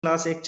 Class एक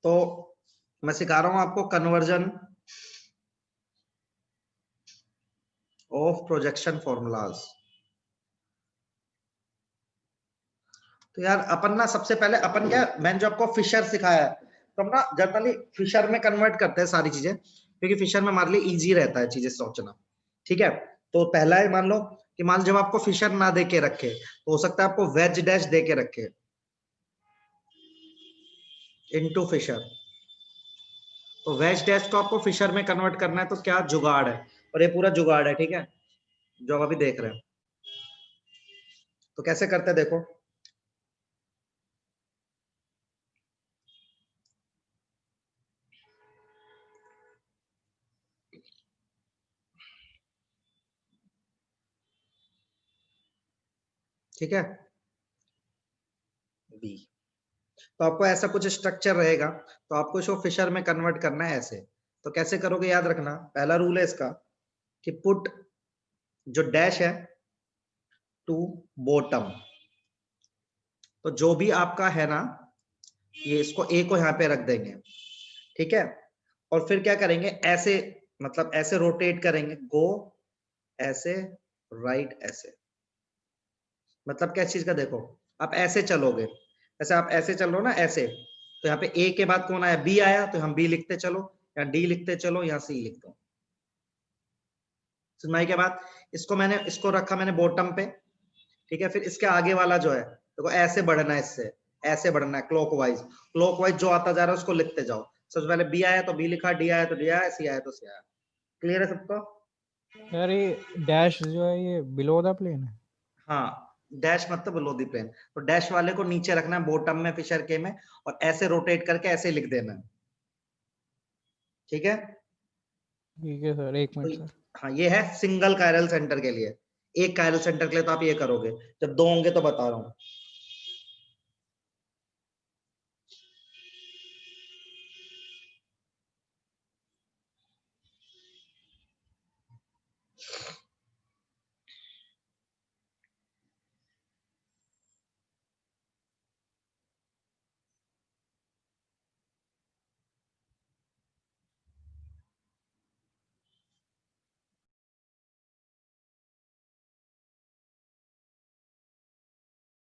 तो मैं सिखा रहा हूं आपको कन्वर्जन ऑफ प्रोजेक्शन फॉर्मूलाज। तो यार अपन ना सबसे पहले अपन क्या, मैंने जो आपको फिशर सिखाया है, तो हम ना जनरली फिशर में कन्वर्ट करते हैं सारी चीजें, क्योंकि फिशर में हमारे लिए इजी रहता है चीजें सोचना। ठीक है, तो पहला है मान लो कि मान जब आपको फिशर ना दे के रखे तो हो सकता है आपको वेज डैश दे के रखे इनटू फिशर, तो वेज डैश को आपको फिशर में कन्वर्ट करना है, तो क्या जुगाड़ है, और ये पूरा जुगाड़ है, ठीक है, जो आप अभी देख रहे हैं। तो कैसे करते हैं देखो, ठीक है, बी, तो आपको ऐसा कुछ स्ट्रक्चर रहेगा, तो आपको इसको फिशर में कन्वर्ट करना है ऐसे। तो कैसे करोगे, याद रखना, पहला रूल है इसका कि पुट जो डैश है टू बॉटम, तो जो भी आपका है ना, ये इसको ए को यहाँ पे रख देंगे, ठीक है, और फिर क्या करेंगे, ऐसे मतलब ऐसे रोटेट करेंगे, गो ऐसे, राइट ऐसे, मतलब क्या चीज का, देखो आप ऐसे चलोगे, ऐसे आप ऐसे चल रहे हो ना ऐसे, तो यहाँ पे ए के बाद कौन आया, बी आया, तो हम बी लिखते चलो, या डी लिखते चलो, या सी लिख दो। सुनाई के बाद इसको मैंने इसको रखा मैंने बॉटम पे, ठीक है, फिर इसके आगे वाला जो है देखो ऐसे बढ़ना है, इससे ऐसे बढ़ना है, क्लॉकवाइज, क्लॉकवाइज जो आता जा रहा है उसको लिखते जाओ। सबसे पहले बी आया तो बी लिखा, डी आया तो डी आया, सी आया तो सी आया। क्लियर है सबको? यार ये डैश जो है ये बिलो द प्लेन है। हाँ, डैश मतलब बिलो द प्लेन, तो डैश वाले को नीचे रखना है बॉटम में फिशर के में, और ऐसे रोटेट करके ऐसे लिख देना है, ठीक है। ठीक है सर, एक तो मिनट सर। हाँ, ये है सिंगल कायरल सेंटर के लिए, एक कायरल सेंटर के लिए तो आप ये करोगे, जब दो होंगे तो बता रहा हूँ।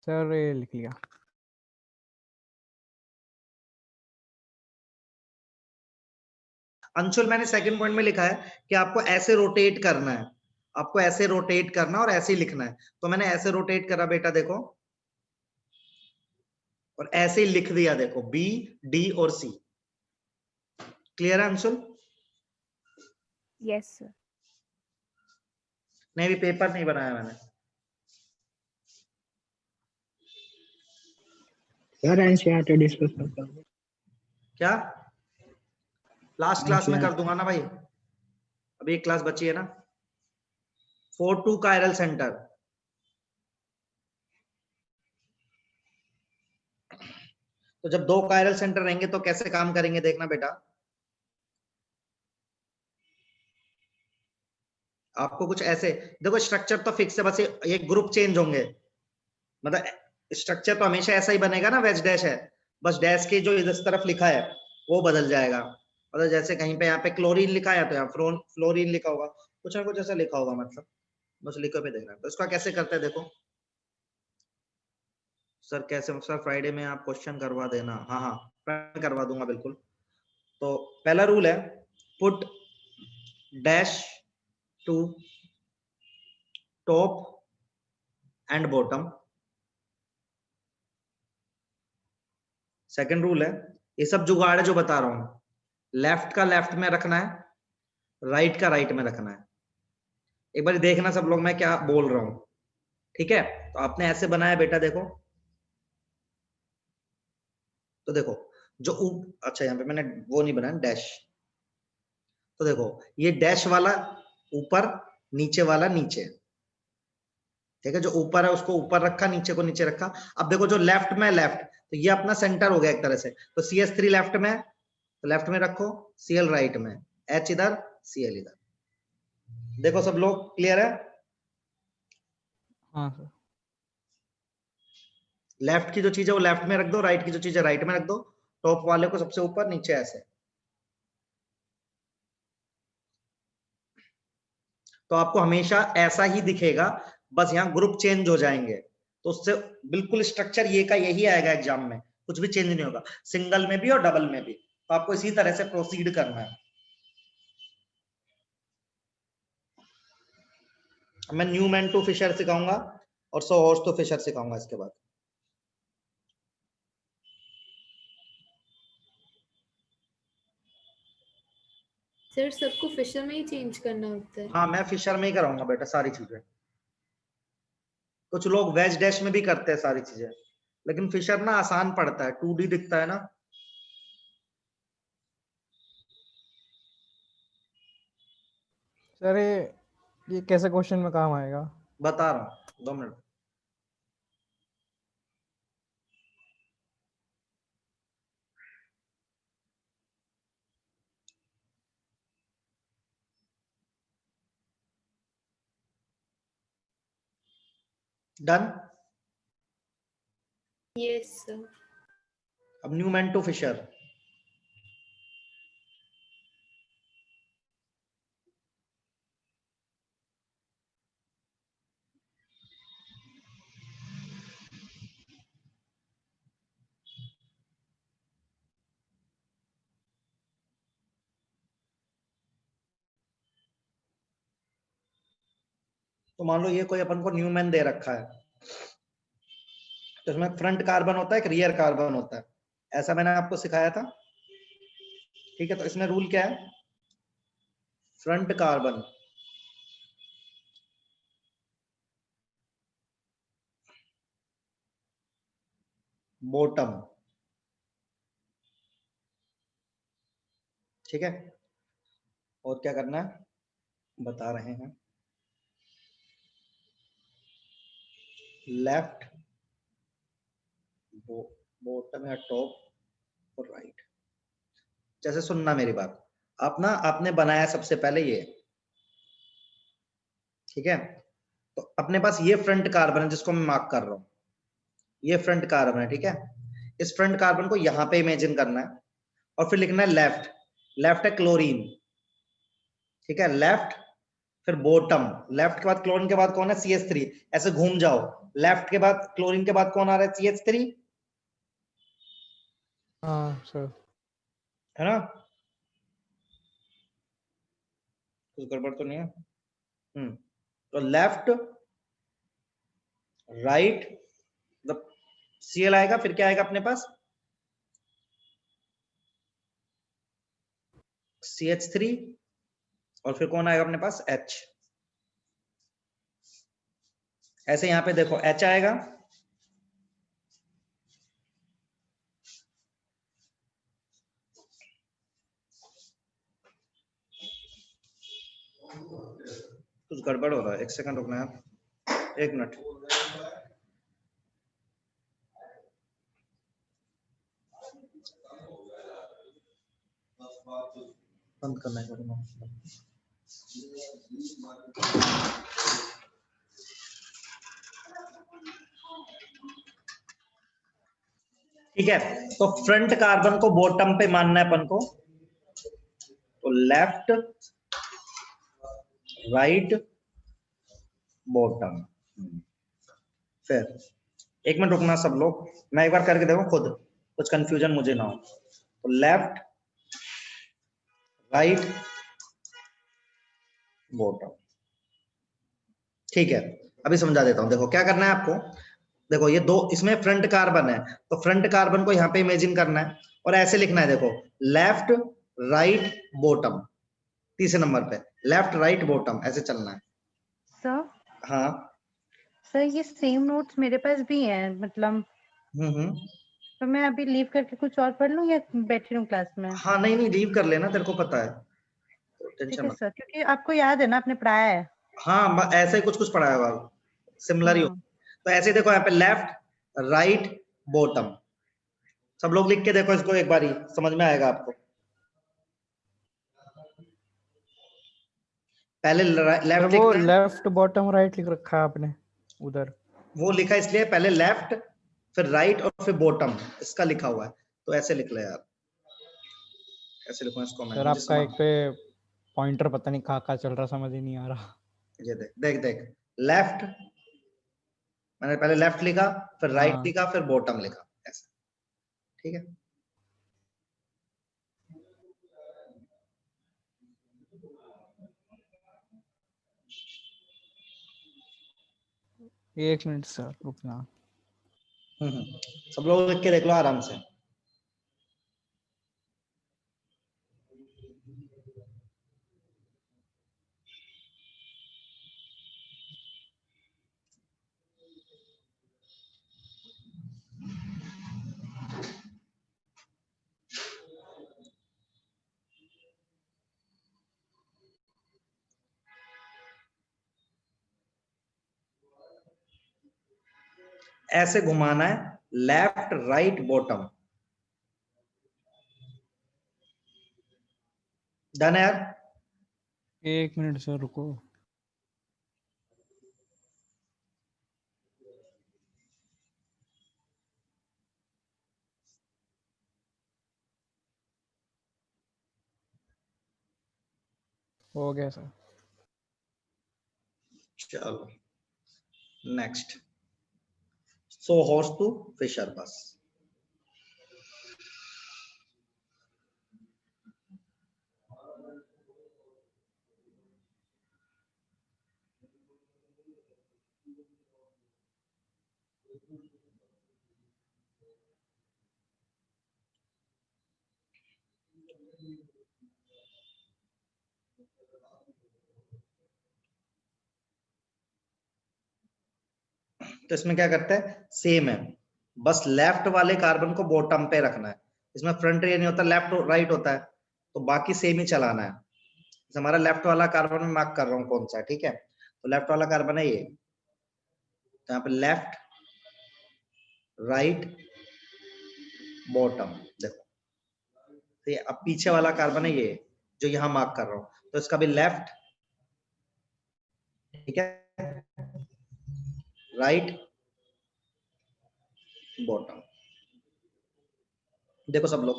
सर ये लिख लिया। अंशुल, मैंने सेकंड पॉइंट में लिखा है कि आपको ऐसे रोटेट करना है, आपको ऐसे रोटेट करना और ऐसे ही लिखना है, तो मैंने ऐसे रोटेट करा बेटा देखो, और ऐसे ही लिख दिया देखो, बी डी और सी। क्लियर है अंशुल? Yes sir. नहीं, भी पेपर नहीं बनाया मैंने। सर एनसीईआरटी डिस्कस करता हूँ। क्या? लास्ट क्लास में कर दूंगा ना भाई, अभी एक क्लास बची है ना। 4-2 कायरल सेंटर, तो जब दो कायरल सेंटर रहेंगे तो कैसे काम करेंगे देखना बेटा, आपको कुछ ऐसे देखो, स्ट्रक्चर तो फिक्स है, बस ये ग्रुप चेंज होंगे, मतलब स्ट्रक्चर तो हमेशा ऐसा ही बनेगा ना, वेज डैश है, बस डैश के जो इस तरफ लिखा है वो बदल जाएगा, मतलब जैसे कहीं पे यहाँ पे क्लोरीन लिखा है तो यहाँ फ्लोरीन लिखा होगा, कुछ ना कुछ ऐसा लिखा होगा, मतलब बस लिखो पे देखना। तो इसका कैसे करते हैं देखो सर, कैसे सर, फ्राइडे में आप क्वेश्चन करवा देना, हाँ हाँ फ्राइडे करवा दूंगा बिल्कुल। तो पहला रूल है put dash to top and bottom. Second rule है, ये सब जुगाड़ है जो बता रहा हूं, लेफ्ट का लेफ्ट में रखना है, राइट का राइट में रखना है। एक बार देखना सब लोग मैं क्या बोल रहा हूं, ठीक है। तो आपने ऐसे बनाया बेटा देखो, तो देखो जो अच्छा यहाँ पे मैंने वो नहीं बनाया डैश, तो देखो ये डैश वाला ऊपर, नीचे वाला नीचे, ठीक है, जो ऊपर है उसको ऊपर रखा, नीचे को नीचे रखा। अब देखो जो लेफ्ट में लेफ्ट, तो ये अपना सेंटर हो गया एक तरह से, तो CS3 लेफ्ट में, तो लेफ्ट में रखो, Cl राइट में, H इधर, Cl इधर। देखो सब लोग क्लियर है? हाँ सर। लेफ्ट की जो चीज है वो लेफ्ट में रख दो, राइट की जो चीज है राइट में रख दो, टॉप वाले को सबसे ऊपर, नीचे ऐसे। तो आपको हमेशा ऐसा ही दिखेगा, बस यहाँ ग्रुप चेंज हो जाएंगे, तो उससे बिल्कुल स्ट्रक्चर ये का यही आएगा एग्जाम में, कुछ भी चेंज नहीं होगा, सिंगल में भी और डबल में भी। तो आपको इसी तरह से प्रोसीड करना है। मैं न्यूमैन टू फिशर सिखाऊंगा और सो हॉर्स टू फिशर सिखाऊंगा इसके बाद। सर सबको फिशर में ही चेंज करना होता है? हाँ मैं फिशर में ही कराऊंगा बेटा सारी चीजें। कुछ लोग वेज डैश में भी करते हैं सारी चीजें, लेकिन फिशर ना आसान पड़ता है, 2D दिखता है ना। सर ये कैसे क्वेश्चन में काम आएगा? बता रहा हूँ 2 मिनट। डन। Yes sir. अब न्यूमैन टू फिशर। तो मान लो ये कोई अपन को न्यूमैन दे रखा है, तो इसमें फ्रंट कार्बन होता है, एक रियर कार्बन होता है, ऐसा मैंने आपको सिखाया था। ठीक है, तो इसमें रूल क्या है? फ्रंट कार्बन बॉटम, ठीक है। और क्या करना है बता रहे हैं, लेफ्ट बॉटम या टॉप और राइट। जैसे सुनना मेरी बात, आप ना आपने बनाया सबसे पहले ये, ठीक है। तो अपने पास ये फ्रंट कार्बन है जिसको मैं मार्क कर रहा हूं, ये फ्रंट कार्बन है, ठीक है। इस फ्रंट कार्बन को यहां पे इमेजिन करना है और फिर लिखना है लेफ्ट। लेफ्ट है क्लोरीन, ठीक है, लेफ्ट। फिर बॉटम, लेफ्ट के बाद क्लोरीन के बाद कौन है? CH3। ऐसे घूम जाओ, लेफ्ट के बाद क्लोरीन के बाद कौन आ रहा है? CH3, हाँ सर। है ना? कुछ गड़बड़ तो नहीं है? तो लेफ्ट राइट, मतलब Cl आएगा, फिर क्या आएगा अपने पास? CH3, और फिर कौन आएगा अपने पास? H। ऐसे यहां पे देखो H आएगा, कुछ गड़बड़ हो रहा है, 1 सेकंड रुकना है, 1 मिनट। बंद करना है करूँगा। ठीक है, तो फ्रंट कार्बन को बॉटम पे मानना है अपन को, तो लेफ्ट राइट बॉटम। फिर 1 मिनट रुकना सब लोग, मैं एक बार करके देखो खुद, कुछ कंफ्यूजन मुझे ना हो। तो लेफ्ट राइट बॉटम, ठीक है। अभी समझा देता हूं, देखो क्या करना है आपको। देखो ये दो, इसमें फ्रंट कार्बन है, तो फ्रंट कार्बन को यहाँ पे इमेजिन करना है और ऐसे लिखना है, देखो लेफ्ट राइट बॉटम, तीसरे नंबर पे लेफ्ट राइट बॉटम, ऐसे चलना है। सर हाँ सर ये सेम नोट्स मेरे पास भी हैं, मतलब तो मैं अभी लीव करके कुछ और पढ़ लूं या बैठी रहूं क्लास में? हाँ नहीं नहीं, लीव कर लेना, तेरे को पता है, तो ठीक टेंशन है मत। सर, क्योंकि आपको याद है ना, आपने पढ़ाया है। हाँ ऐसे ही कुछ कुछ पढ़ाया होगा, सिमिलर ही हो। तो ऐसे देखो यहाँ पे लेफ्ट राइट बॉटम, सब लोग लिख के देखो इसको एक बार ही, समझ में आएगा आपको। पहले सर लेफ्ट वो लिखना है, लेफ्ट बॉटम राइट लिख रखा है आपने उधर। वो लिखा इसलिए पहले लेफ्ट फिर राइट और फिर बॉटम, इसका लिखा हुआ है, तो ऐसे लिख ले यार, ऐसे लिखूं इसको मैं, सर मुझे आपका समझ। एक पे पॉइंटर पता नहीं कहाँ चल रहा, समझ ही नहीं आ रहा। ये देख देख देख, लेफ्ट, मैंने पहले लेफ्ट लिखा, फिर राइट हाँ लिखा, फिर बॉटम लिखा, ऐसे, ठीक है। एक मिनट सर रुकना। सब लोग लिख के देख लो आराम से। ऐसे घुमाना है, लेफ्ट राइट बॉटम। डन है यार? एक मिनट सर रुको। हो गया सर। चलो next. Sawhorse to Fischer बस। तो इसमें क्या करते हैं, सेम है, बस लेफ्ट वाले कार्बन को बॉटम पे रखना है। इसमें फ्रंट ये नहीं होता, लेफ्ट राइट होता है, तो बाकी सेम ही चलाना है। हमारा लेफ्ट वाला कार्बन में मार्क कर रहा हूँ कौन सा है, ठीक है। तो लेफ्ट वाला कार्बन है ये, तो यहाँ पे लेफ्ट राइट बॉटम देखो। तो ये अब पीछे वाला कार्बन है ये जो यहाँ मार्क कर रहा हूँ, तो इसका भी लेफ्ट, ठीक है, राइट बॉटम। देखो सब लोग,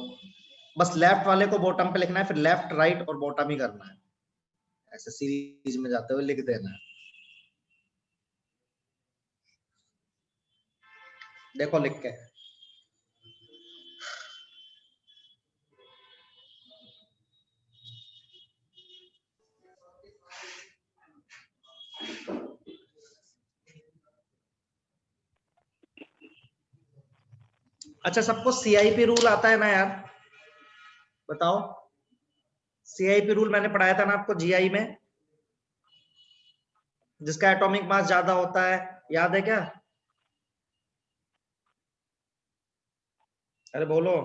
बस लेफ्ट वाले को बॉटम पे लिखना है, फिर लेफ्ट राइट और बॉटम ही करना है, ऐसे सीरीज में जाते हुए लिख देना है। देखो लिख के, अच्छा सबको सीआईपी रूल आता है ना यार, बताओ। सीआईपी रूल मैंने पढ़ाया था ना आपको जीआई में, जिसका एटॉमिक मास ज्यादा होता है, याद है क्या? अरे बोलो।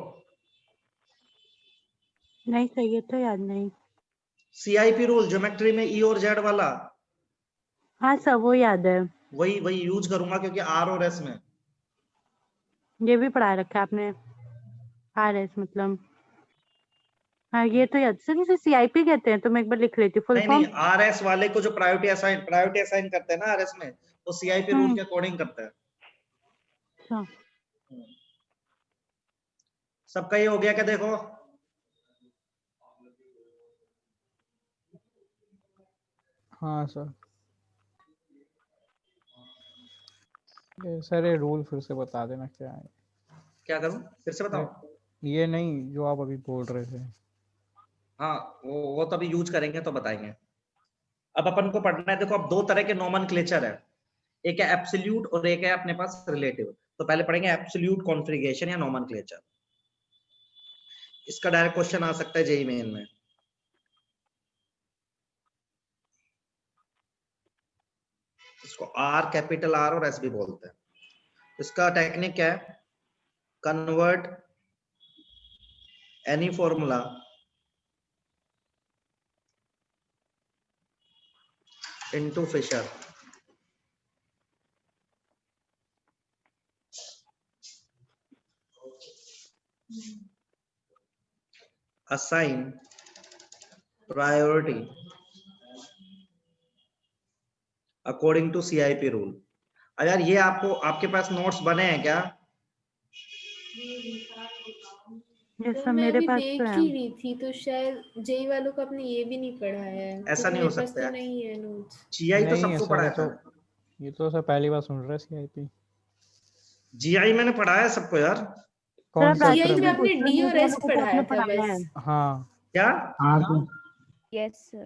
नहीं सर, ये तो याद नहीं। सीआईपी रूल ज्योमेट्री में ई और जेड वाला, हाँ सर वो याद है। वही वही यूज करूंगा, क्योंकि आर और एस में। ये भी पढ़ा रखा है आपने, आरएस मतलब। हाँ ये तो याद सर, इसे सीआईपी कहते हैं, तो मैं एक बार लिख लेती हूँ फुल नहीं फॉर्म। नहीं, आर एस वाले को जो प्रायोरिटी असाइन करते हैं ना आर एस में, वो सीआईपी रूल के अकॉर्डिंग करते हैं। अच्छा। सबका ये हो गया क्या? देखो हाँ सर। ये सर ये रूल फिर से बता देना क्या है। क्या करूं, फिर से बताओ? ये नहीं जो आप अभी बोल रहे थे। हाँ वो तो अभी यूज करेंगे तो बताएंगे। अब अपन को पढ़ना है, देखो अब दो तरह के नोमेनक्लेचर है, एक है एब्सोल्यूट और एक है अपने पास रिलेटिव। तो पहले पढ़ेंगे एब्सोल्यूट कॉन्फ़िगरेशन या नोमेनक्लेचर। इसका डायरेक्ट क्वेश्चन आ सकता है जेईई मेन में। इसको आर, कैपिटल आर और एस भी बोलते हैं। इसका टेक्निक क्या है, convert any formula into Fischer. assign priority according to CIP rule। अगर ये आपको, आपके पास नोट्स बने हैं क्या? ये तो सब मैं मेरे अभी पास देख तो है। ही रही थी, तो शायद जेई वालों को आपने ये भी नहीं पढ़ाया है, ऐसा क्योंकि नहीं हो मेरे पास सकता तो यार, नहीं है नोट्स। जीआई तो नहीं है सबको सर, पढ़ाया था। ये तो सर पहली बार सुन रहे हैं सीआईपी। जीआई मैंने पढ़ाया सबको यार। सर कौन आप से जीआई चैप्टर में राजनीति में? आपने पूछ रहे डी हैं, और मेरे एस वालों को तो पढ़ाया आपने था पढ़ाया है। बस। हाँ क्या? हाँ सर। Yes, sir.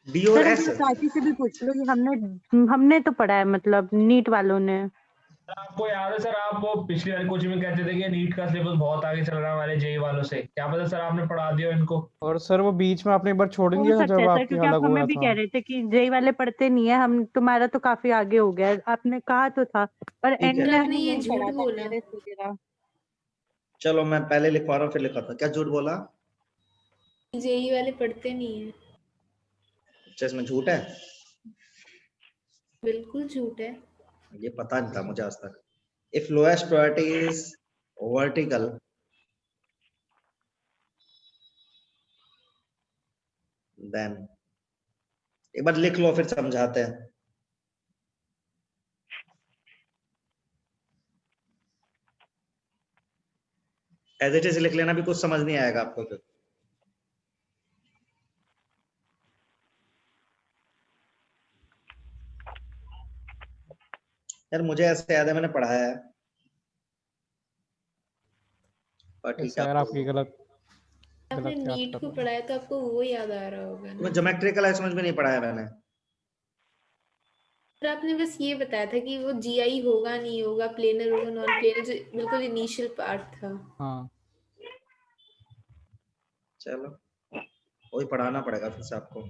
डी और सर एस। चाची से भी पूछ लो, ये हमने तो पढ़ा है, मतलब नीट वालों ने। आपको याद है सर, आप वो पिछली वाली कोचिंग में कहते थे कि नीट का सिलेबस बहुत आगे चल रहा है हमारे जेई वालों से, क्या पता सर आपने पढ़ा दिया इनको। और सर वो बीच में आपने एक बार छोड़ हो दिया था सकता जब है सर, आपकी क्योंकि आप अलग हो हमें गया भी था। कह रहे थे कि जेई वाले पढ़ते नहीं है, हम तुम्हारा तो काफी आगे हो गया है। आपने कहा तो था, पर ठीक एंड है। में आपने हमें ये नहीं झूठ पढ़ा था बोला। मेरे वगैरह। चलो मैं पहले लिखवा रहा हूँ फिर लिखवाता हूँ। क्या झूठ बोला? जेई वाले पढ़ते नहीं है। अच्छा, इसमें झूठ है? बिल्कुल झूठ है। ये पता नहीं था मुझे आज तक। If lowest priority is vertical, then एक बार लिख लो फिर समझाते हैं। एज इट इज लिख लेना, भी कुछ समझ नहीं आएगा आपको फिर। यार मुझे ऐसे याद है मैंने पढ़ाया है, पर ठीक है सर आपको आपकी गलत आपने याद नीट कर को रहे हो। पढ़ाया तो आपको वो याद आ रहा होगा ना। तुम्हें ज्योमेट्रिकल समझ में नहीं पढ़ाया मैंने। पर आपने बस ये बताया था कि वो जीआई होगा नहीं होगा, प्लेनर होगा नॉन प्लेनर, जो बिल्कुल इनिशियल पार्ट था। हाँ चलो वही पढ़ाना पड़ेगा फिर से आपको।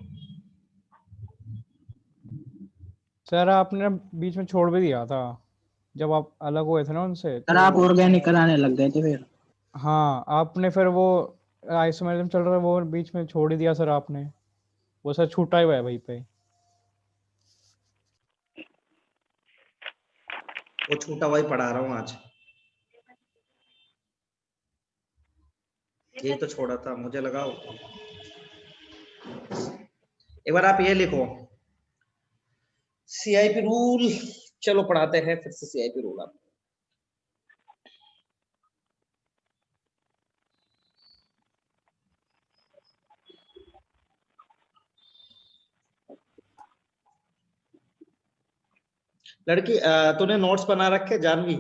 सर आपने बीच में छोड़ भी दिया था जब आप अलग हुए थे ना उनसे, सर आप तो ऑर्गेनिक कराने लग गए थे फिर। हाँ आपने फिर वो आइसोमेरिज्म चल रहा है वो बीच में छोड़ ही दिया सर आपने, वो सर छूटा ही हुआ है वहीं पे। वो छूटा वही पढ़ा रहा हूँ आज। यही तो छोड़ा था, मुझे लगा। एक बार आप ये लिखो सीआईपी रूल। चलो पढ़ाते हैं फिर से सीआईपी रूल आप। लड़की तूने नोट्स बना रखे जानवी?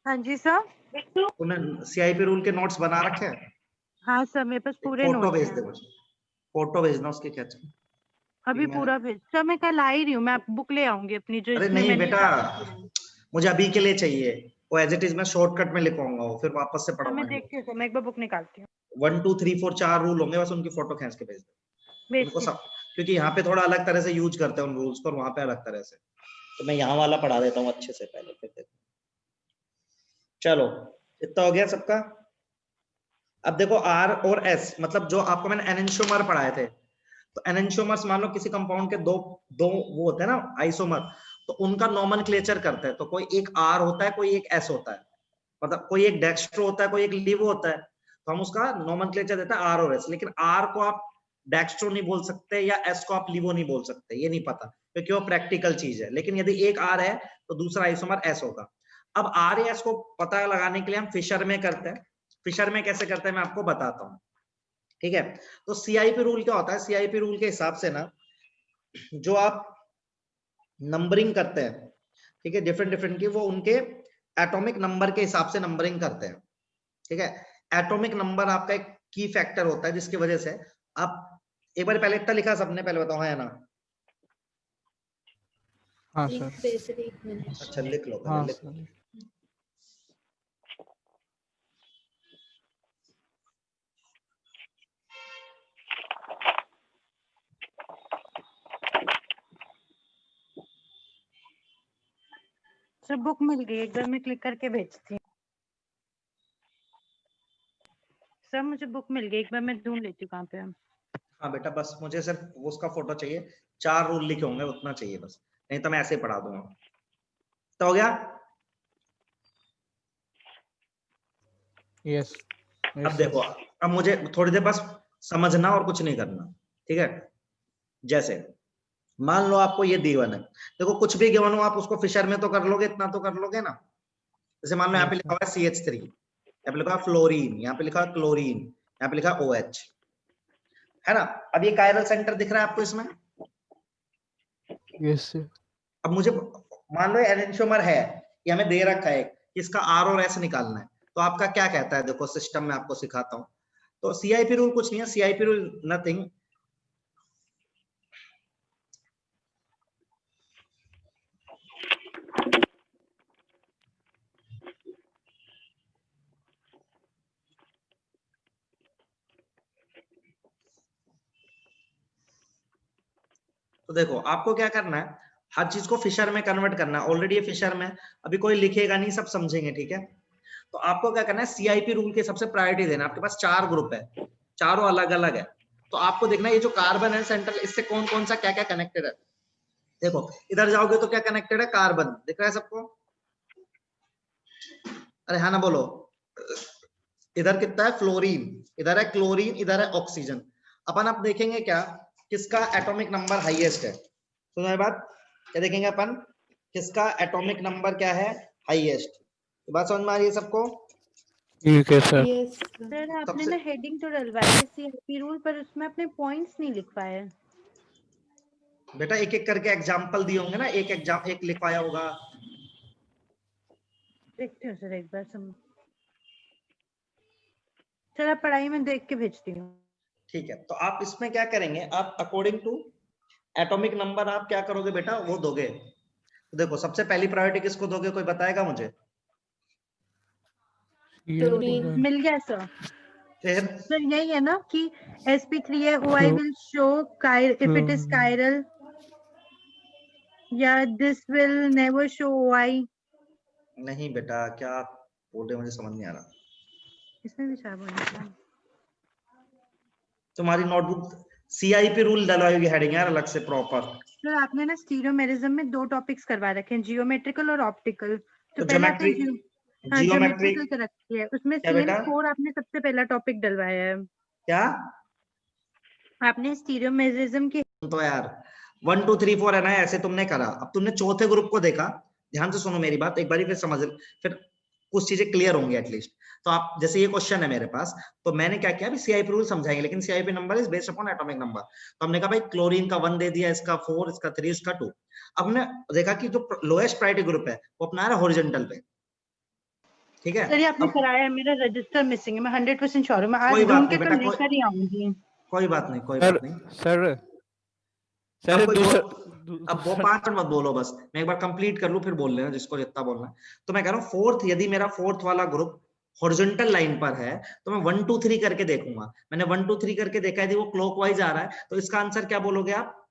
हाँ जी सर। तूने सीआईपी रूल के नोट्स बना रखे हैं? हाँ सर, मेरे पास पूरे फोटो नोट्स भेज हैं। दे मुझे, फोटो भेजना उसके खींच के। अभी मैं- पूरा भेज सर, मैं कल आ ही रही हूँ, मैं बुक ले आऊंगी अपनी जो अरे इसमें नहीं मैंने बेटा, मुझे अभी के लिए चाहिए। वो एज इट इज मैं शॉर्टकट में लिखवाऊंगा, वो फिर वापस से सर मैं पढ़ाऊंगा। देखती हूँ, मैं एक बार बुक निकालती हूँ। 1 2 3 4 4 रूल होंगे, बस उनकी फोटो खींच के भेज दे उनको भेजती सब, क्योंकि यहाँ पे थोड़ा अलग तरह से यूज करते हैं उन रूल्स को और वहां पे अलग तरह से। तो मैं यहाँ वाला पढ़ा देता हूँ अच्छे से पहले, फिर देखो। चलो इतना हो गया सबका। अब देखो आर और एस, मतलब जो आपको मैंने एनेंशियोमर पढ़ाए थे, तो एनेंशियोमर्स मान लो किसी कंपाउंड के दो दो वो होते हैं ना आइसोमर, तो उनका नोमेनक्लेचर करते हैं। तो कोई एक आर होता है, कोई एक एस होता है, मतलब कोई एक डेक्स्ट्रो होता है, कोई एक लिवो होता है, तो हम उसका नोमेनक्लेचर देते हैं आर और एस। लेकिन आर को आप डेक्स्ट्रो नहीं बोल सकते या एस को आप लिवो नहीं बोल सकते, ये नहीं पता क्योंकि वो प्रैक्टिकल चीज है। लेकिन यदि एक आर है तो दूसरा आइसोमर एस होगा। अब आर या एस को पता लगाने के लिए हम फिशर में करते हैं। फिशर में कैसे करते हैं मैं आपको बताता हूँ, ठीक है। तो सीआईपी रूल क्या होता है? सीआईपी रूल के हिसाब से ना, जो आप नंबरिंग करते हैं, ठीक है, डिफरेंट डिफरेंट की, वो उनके एटॉमिक नंबर के हिसाब से नंबरिंग करते हैं, ठीक है। एटॉमिक नंबर आपका एक की फैक्टर होता है जिसकी वजह से आप, एक बार पहले इतना लिखा सबने, पहले बताओ है ना? हाँ लिख सर। दे सर, एक मिनट। अच्छा लिख लो, पहले हाँ लिख लो। सर। सर बुक मिल गई, एक बार मैं क्लिक करके भेजती हूँ। सर मुझे बुक मिल गई, एक बार मैं ढूंढ लेती हूँ कहाँ पे है। हाँ बेटा, बस मुझे सिर्फ उसका फोटो चाहिए, 4 रूल लिखे होंगे उतना चाहिए बस, नहीं तो मैं ऐसे ही पढ़ा दूंगा। तो हो गया। यस अब देखो, अब मुझे थोड़ी देर बस समझना और कुछ नहीं करना, ठीक है। जैसे मान लो आपको ये गिवन है, देखो कुछ भी गिवन हो आप उसको फिशर में तो कर लोगे, इतना तो कर लोगे ना। जैसे मान लो यहाँ पे लिखा हुआ है CH3, यहाँ पे लिखा हुआ फ्लोरीन, यहाँ पे लिखा हुआ क्लोरीन, यहाँ पे लिखा OH, है ना। अब ये कायरल सेंटर दिख रहा है आपको इसमें? यस अब मुझे मान लो एनेंशियोमर है, ये हमें दे रखा है कि इसका R और S निकालना है, तो आपका क्या कहता है? देखो सिस्टम में आपको सिखाता हूँ। तो CIP रूल कुछ नहीं है, CIP रूल नथिंग। तो देखो आपको क्या करना है, हर चीज को फिशर में कन्वर्ट करना है। ऑलरेडी ये फिशर में, अभी कोई लिखेगा नहीं, सब समझेंगे, ठीक है। तो आपको क्या करना है, CIP रूल के सबसे प्रायोरिटी देना। आपके पास 4 ग्रुप है, चारों अलग अलग है, तो आपको देखना ये जो कार्बन है सेंट्रल, इससे कौन कौन सा क्या क्या कनेक्टेड है। देखो इधर जाओगे तो क्या कनेक्टेड है, कार्बन दिख रहा है सबको, अरे हाँ ना बोलो। इधर कितना है, फ्लोरीन, इधर है क्लोरीन, इधर है ऑक्सीजन। अपन अब देखेंगे क्या, किसका एटॉमिक नंबर हाईएस्ट है। सुनो ये बात, क्या देखेंगे अपन, किसका एटॉमिक नंबर क्या है हाईएस्ट। बात समझ में आ रही है सबको? ठीक है सर। यस सर आपने सबसे ना हेडिंग तो डलवाई है CIP रूल, पर उसमें अपने पॉइंट्स नहीं लिखवाए हैं। बेटा एक एक करके एग्जाम्पल दिए होंगे ना, एक लिखवाया होगा। देखते हो सर एक बार सर आप पढ़ाई में देख के भेजती हूँ। ठीक है, तो आप इसमें क्या करेंगे, आप अकॉर्डिंग टू एटॉमिक नंबर आप क्या करोगे बेटा, वो दोगे। तो देखो सबसे पहली प्रायोरिटी किसको दोगे, कोई बताएगा मुझे? क्लोरीन। मिल गया सर। फिर सर यही है ना कि sp3 है, OI will show if it is chiral, या this will never show OI। नहीं बेटा, क्या बोल रहे मुझे समझ नहीं आ रहा। इसमें भी 4 पॉइंट है। तुम्हारी नोटबुक CIP रूल डलवाई हुई हेडिंग यार अलग से प्रॉपर। सर आपने ना स्टीरियोमेरिज्म में 2 टॉपिक्स करवा रखे हैं, जियोमेट्रिकल और ऑप्टिकल। तो तो पहला आपने ज्योमेट्री ज्योमेट्रिकल का रखी है, उसमें क्या बेटा? CN4 आपने सबसे पहला टॉपिक डलवाया है। क्या आपने स्टीरियोमेरिज्म की तो यार 1 2 3 4 है ना, ऐसे तुमने करा। अब तुमने चौथे ग्रुप को देखा, ध्यान से सुनो मेरी बात एक बारी, फिर समझ, फिर कुछ चीजें क्लियर होंगी एटलीस्ट। तो आप जैसे ये क्वेश्चन है मेरे पास, तो मैंने क्या किया, अभी CIP रूल समझाएंगे, लेकिन CIP number is based upon atomic number. तो हमने कहा भाई क्लोरीन का 1 दे दिया, इसका 4, इसका 3, इसका 2। अब हमने देखा कि जो लोएस्ट प्रायोरिटी ग्रुप है वो अपना रहा हॉरिजॉन्टल पे, ठीक है। सर ये आपने अब कराया है, मेरा रजिस्टर मिसिंग है, मैं 100% श्योर हूँ, मैं आज कोई बात ढूंढ के नहीं कल बेटा, लेकर ही आऊंगी। कोई बात नहीं, कोई सर बात नहीं। सर अब सर कोई दूसरा अब वो 5 मिनट मत बोलो, बस मैं एक बार कंप्लीट कर लूं फिर बोल लेना जिसको जितना बोलना है। तो मैं कह रहा हूँ फोर्थ, यदि मेरा फोर्थ वाला ग्रुप हॉरिजॉन्टल लाइन पर है तो मैं 1 2 3 करके देखूंगा। मैंने 1 2 3 करके देखा, यदि वो क्लॉकवाइज आ रहा है तो इसका आंसर क्या बोलोगे आप?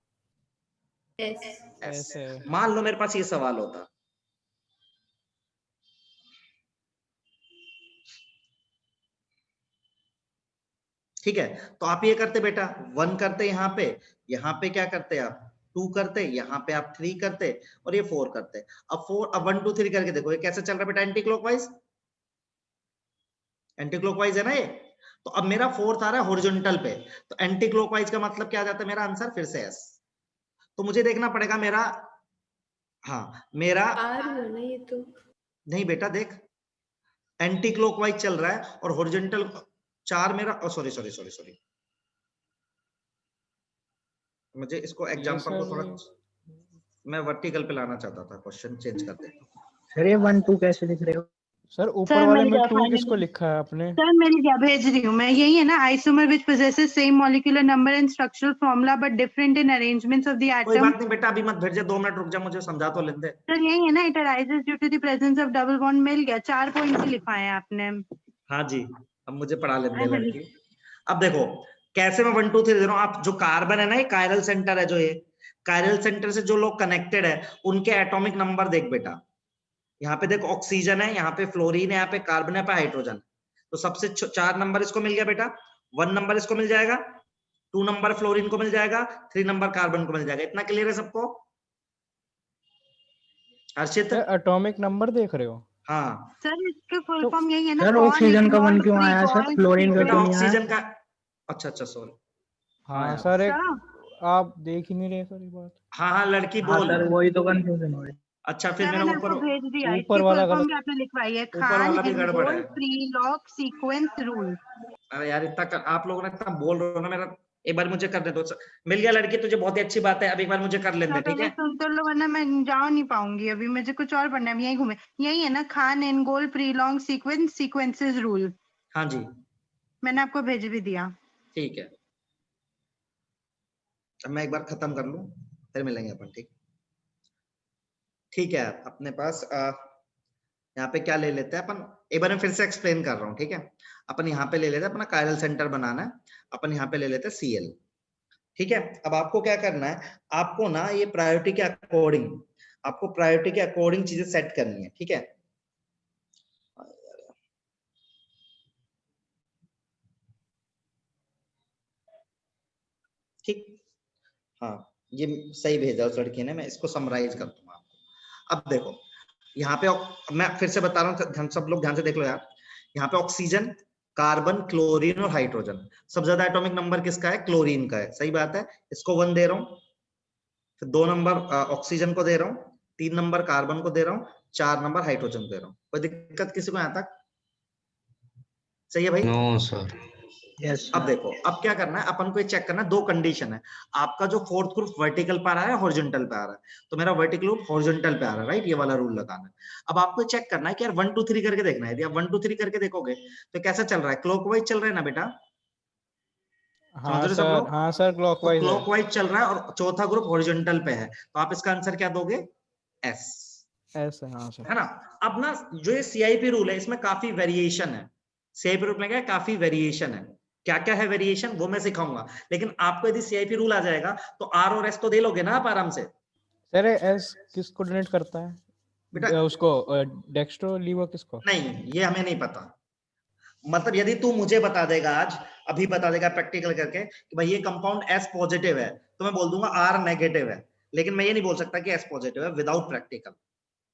Yes S. ऐसे मान लो मेरे पास ये सवाल होता, ठीक है, तो आप ये करते बेटा 1 करते, यहाँ पे क्या करते आप 2 करते, यहाँ पे आप 3 करते, और ये 4 करते। अब 1 2 3 करके देखो ये कैसे चल रहा है बेटा, एंटी क्लॉकवाइज, एंटी क्लॉकवाइज है ना ये। तो अब मेरा फोर्थ आ रहा है हॉरिजॉन्टल पे, तो एंटी क्लॉकवाइज का मतलब क्या आ जाता है मेरा आंसर, फिर से एस। तो मुझे देखना पड़ेगा मेरा, हाँ मेरा, आर हो ना ये तो। नहीं बेटा देख, एंटी क्लॉकवाइज चल रहा है और हॉरिजॉन्टल 4 मेरा, सॉरी सॉरी सॉरी सॉरी, मुझे इसको एग्जांपल को थोड़ा मैं वर्टिकल पे लाना चाहता था, क्वेश्चन चेंज कर दे। सर ये 1 2 कैसे लिख रहे हो? सर ऊपर वाले में 2 किसको फाइनली लिखा है आपने? सर मेरी क्या भेज रही हूँ मैं, यही है ना, isomer which possesses same molecular number and structural formula but different in arrangements of the कोई एटम। बात नहीं बेटा, अभी मत भेज दे, 2 मिनट रुक जा, मुझे समझा तो लेने दे। सर यही है ना, it arises due to the presence of double bond. मिल गया, 4 पॉइंट ही लिखवाए हैं आपने। हाँ जी, अब मुझे पढ़ा लेने दे लड़की। अब देखो कैसे मैं 1 2 3 दे रहा हूँ। आप जो कार्बन है ना, ये कायरल सेंटर है, जो ये कायरल सेंटर से जो लोग कनेक्टेड है उनके एटॉमिक नंबर देख बेटा। यहाँ पे देखो ऑक्सीजन है, यहाँ पे फ्लोरीन है, यहाँ पे कार्बन है, यहाँ पे हाइड्रोजन। तो सबसे 4 नंबर इसको मिल गया बेटा, 1 नंबर इसको मिल जाएगा, 2 नंबर फ्लोरीन को मिल जाएगा, 3 नंबर कार्बन को मिल जाएगा। इतना क्लियर है सबको? हर्षित एटॉमिक नंबर देख रहे हो? हाँ सर इसका फुल फॉर्म यही है ना, सर ऑक्सीजन का 1 क्यों आया सर, फ्लोरीन का बेटा क्यों नहीं आया? ऑक्सीजन का, अच्छा अच्छा सॉरी। हाँ सर एक आप देख ही नहीं रहे सर ये बात। हाँ लड़की हाँ बोल। सर वही तो कंफ्यूजन हो रही। अच्छा फिर सर मैंने मैंने ऊपर, आपको भेज दिया, ऊपर इसकी वाला फुल फॉर्म गलत, भी आपने लिखवाई है, ऊपर खान वाला भी गड़बड़ है। एनगोल प्री-लॉक सीक्वेंस रूल। अरे यार इतना आप लोगों ने इतना बोल रहे हो ना, मेरा एक बार मुझे कर दे दो। मिल गया लड़की, तुझे बहुत ही अच्छी बात है, अब एक बार मुझे कर लेने दे, ठीक पहले है। सुन तो लो वरना मैं जा नहीं पाऊंगी, अभी मुझे कुछ और पढ़ना है, यही घूमे। यही है ना, Cahn Ingold Prelog sequence sequences rule. हाँ जी, मैंने आपको भेज भी दिया। ठीक है, अब मैं एक बार खत्म कर लूं फिर मिलेंगे अपन। ठीक है, अपने पास यहाँ पे क्या ले लेते हैं अपन, एक बार मैं फिर से एक्सप्लेन कर रहा हूँ। ठीक है, अपन यहाँ पे ले लेते हैं अपना कायरल सेंटर बनाना है, अपन यहाँ पे ले लेते हैं Cl। ठीक है, अब आपको क्या करना है, आपको ना ये प्रायोरिटी के अकॉर्डिंग, आपको प्रायोरिटी के अकॉर्डिंग चीजें सेट करनी है। ठीक है, ठीक, हाँ ये सही भेजा उस लड़की ने, मैं इसको समराइज कर दूंगा आपको। अब देखो यहाँ पे मैं फिर से बता रहा हूँ, सब लोग ध्यान से देख लो यार। यहाँ पे ऑक्सीजन, कार्बन, क्लोरीन और हाइड्रोजन, सबसे ज्यादा एटॉमिक नंबर किसका है, क्लोरीन का है, सही बात है, इसको 1 दे रहा हूँ। फिर 2 नंबर ऑक्सीजन को दे रहा हूँ, 3 नंबर कार्बन को दे रहा हूँ, 4 नंबर हाइड्रोजन को दे रहा हूँ। कोई दिक्कत किसी को यहाँ तक? सही है भाई? No sir. यस अब देखो, अब क्या करना है अपन को, ये चेक करना है, 2 कंडीशन है। आपका जो फोर्थ ग्रुप वर्टिकल पे आ रहा है, हॉरिजॉन्टल पे आ रहा है, तो मेरा वर्टिकल ग्रुप हॉरिजॉन्टल पे आ रहा है, राइट, ये वाला रूल लगाना है। अब आपको चेक करना है कि यार 1 2 3 करके देखना है। यदि आप 1 2 3 करके देखोगे तो कैसा चल रहा है, क्लॉकवाइज चल रहा है ना बेटा? हाँ सर, हाँ सर, क्लॉकवाइज है। क्लॉकवाइज चल रहा है और चौथा ग्रुप हॉरिजॉन्टल पे है, तो आप इसका आंसर क्या दोगे, एस। ऐसे, हाँ सर। है ना? अब ना जो ये सीआईपी रूल है इसमें काफी वेरिएशन है। सीआईपी रूल में क्या है, काफी वेरिएशन है। क्या क्या है वेरिएशन वो मैं सिखाऊंगा, लेकिन आपको यदि सीआईपी रूल आ जाएगा तो आर और एस तो दे लोगे ना आप आराम से। सर एस किसको डोनेट करता है बेटा उसको, डेक्स्ट्रो लीवो किसको? नहीं, ये हमें नहीं पता। मतलब यदि तू मुझे बता देगा आज, अभी बता देगा प्रैक्टिकल करके कि भाई ये कंपाउंड एस पॉजिटिव है, तो मैं बोल दूंगा आर नेगेटिव है, लेकिन मैं ये नहीं बोल सकता कि एस पॉजिटिव है विदाउट प्रैक्टिकल।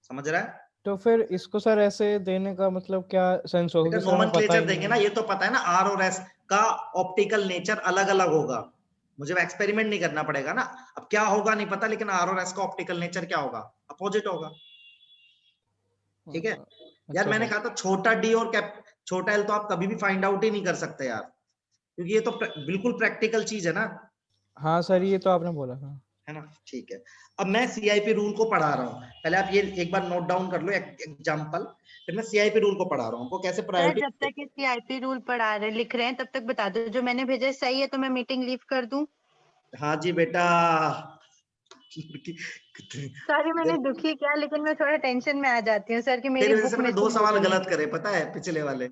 समझ रहा है? तो फिर इसको सर ऐसे देने का मतलब क्या सेंस होगा कि सर हमें पता नोमेनक्लेचर ही देंगे नहीं ना, है। ये तो पता है ना, आर और एस का ऑप्टिकल नेचर अलग अलग होगा, मुझे एक्सपेरिमेंट नहीं करना पड़ेगा ना। अब क्या होगा नहीं पता, लेकिन आर और एस का ऑप्टिकल नेचर क्या होगा, अपोजिट होगा। ठीक है यार, अच्छा मैंने सर। कहा था छोटा डी और छोटा एल तो आप कभी भी फाइंड आउट ही नहीं कर सकते यार, क्योंकि ये तो बिल्कुल प्रैक्टिकल चीज है ना। हाँ सर, ये तो आपने बोला था, है ना? ठीक है, अब मैं सीआईपी रूल को पढ़ा रहा हूँ, पहले आप ये एक बार नोट डाउन कर लो एग्जांपल, फिर मैं सीआईपी रूल को पढ़ा रहा हूँ, कैसे सर प्रायोरिटी। जब तक ये सीआईपी रूल पढ़ा रहे लिख रहे हैं तब तक बता दो, जो मैंने भेजा सही है तो मैं मीटिंग लीव कर दूं? हाँ जी बेटा। सॉरी मैंने दुखी किया, लेकिन मैं थोड़ा टेंशन में आ जाती हूँ सर कि मेरी तेरी वजह बुक से मैंने 2 मिसिंग हो सवाल गई। गलत करे, पता है, पिछले वाले।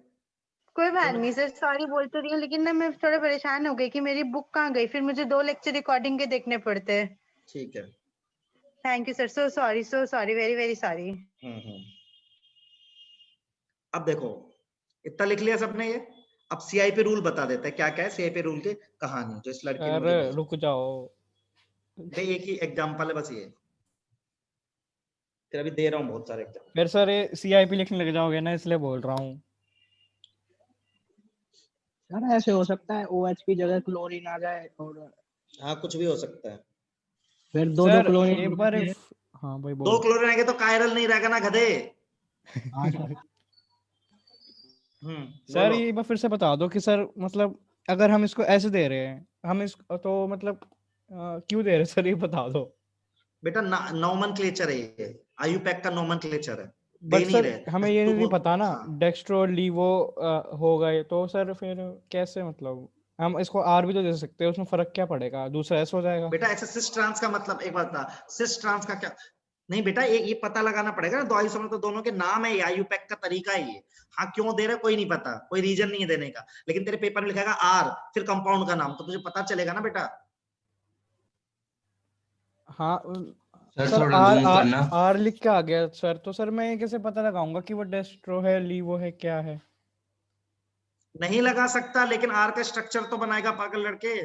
कोई बात नहीं सर, सॉरी बोल तो रही हूँ, लेकिन ना मैं थोड़ा परेशान हो गई कि मेरी बुक कहाँ गई, फिर मुझे 2 लेक्चर रिकॉर्डिंग के देखने पड़ते हैं। ठीक है। Thank you sir, so sorry, very very sorry. अब देखो इतना लिख लिया सबने ये, अब सीआईपी रूल बता देते हैं क्या क्या है सीआईपी रूल की कहानी, जो इस लड़की ने मुझे अरे भेजी। रुक जाओ, भाई एक ही एग्जांपल है बस ये, फिर अभी दे रहा हूँ बहुत सारे एग्जांपल। फिर सर ये सीआईपी लिखने लग जाओगे ना, इसलिए बोल रहा हूँ। सर ऐसे हो सकता है OH की जगह क्लोरीन आ जाए, और हाँ कुछ भी हो सकता है। फिर दो सर क्लोरीन एक बार हाँ भाई 2 बोल। क्लोरीन आएंगे तो कायरल नहीं रहेगा ना गधे। हाँ सर। सर बोलो। ये एक बार फिर से बता दो कि सर मतलब अगर हम इसको ऐसे दे रहे हैं, हम इसको तो मतलब क्यों दे रहे हैं सर, ये बता दो। बेटा नोमेनक्लेचर है ये, आयुपैक का नोमेनक्लेचर है, दे बट नहीं सर रहे। हमें ये नहीं पता ना, हाँ। डेक्स्ट्रो लीवो हो गए तो सर फिर कैसे, मतलब हम इसको आर भी तो दे सकते हैं, उसमें फर्क क्या पड़ेगा, दूसरा एस हो जाएगा। बेटा ऐसे सिस ट्रांस का मतलब एक बात था, सिस ट्रांस का क्या नहीं बेटा, ये पता लगाना पड़ेगा ना, दो आइसोमर तो दोनों के नाम है, ये आयुपैक का तरीका है ये। हाँ क्यों दे रहा है कोई नहीं पता, कोई रीजन नहीं है देने का, लेकिन तेरे पेपर में लिखेगा आर फिर कंपाउंड का नाम, तो तुझे पता चलेगा ना बेटा। हाँ सर सर थोड़ा आर जूम आर करना। आर लिख के आ गया सर, तो सर मैं कैसे पता लगाऊंगा कि वो डेस्ट्रो है, लीवो है, क्या है? नहीं लगा सकता, लेकिन आर का स्ट्रक्चर तो बनाएगा पागल लड़के।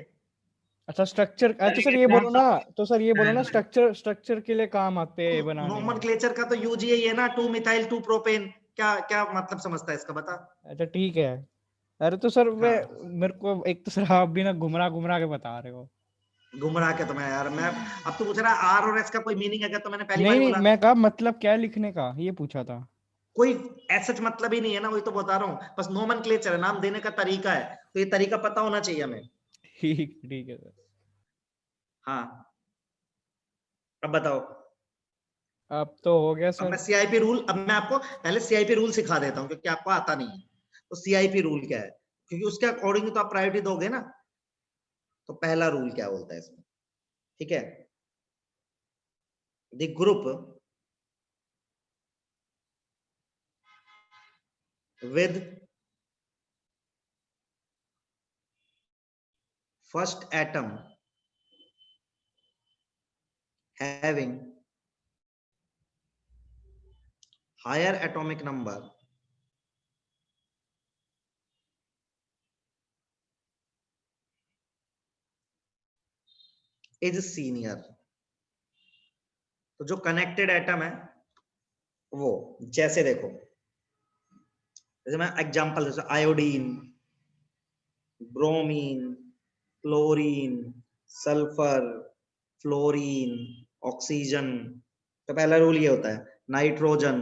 अच्छा स्ट्रक्चर, तो सर ये बोलो ना, तो सर ये बोलो ना, स्ट्रक्चर के लिए काम आते हैं बनाने में। नोमेनक्लेचर का तो यूज यही है ना, 2 मिथाइल 2 प्रोपेन, क्या क्या मतलब समझता है इसका बता। अच्छा ठीक है। अरे तो सर हाँ। मेरे को एक तो सर आप भी ना घुमरा के बता रहे हो। गुमराह के तो मैं अब तो पूछ रहा है आर और एस का कोई मीनिंग है क्या, तो मैंने पहली बार नहीं बोला मैं कहा मतलब क्या लिखने का, ये पूछा था। कोई ऐसा मतलब ही नहीं है ना, वही तो बता रहा हूँ, बस नोमेनक्लेचर है, नाम देने का तरीका है, तो ये तरीका पता होना चाहिए हमें। ठीक है सर। हाँ अब बताओ। अब तो हो गया अब सर। मैं सीआईपी रूल, अब मैं आपको पहले सीआईपी रूल सिखा देता हूँ क्योंकि आपको आता नहीं है। तो सीआईपी रूल क्या है, क्योंकि उसके अकॉर्डिंग तो आप प्रायोरिटी दोगे ना। तो पहला रूल क्या बोलता है इसमें, ठीक है, the group with first atom having higher atomic number is senior। तो जो कनेक्टेड एटम है वो, जैसे देखो, जैसे मैं एग्जांपल जैसे iodine, bromine, chlorine, sulphur, fluorine, oxygen. तो पहला रूल ये होता है, नाइट्रोजन।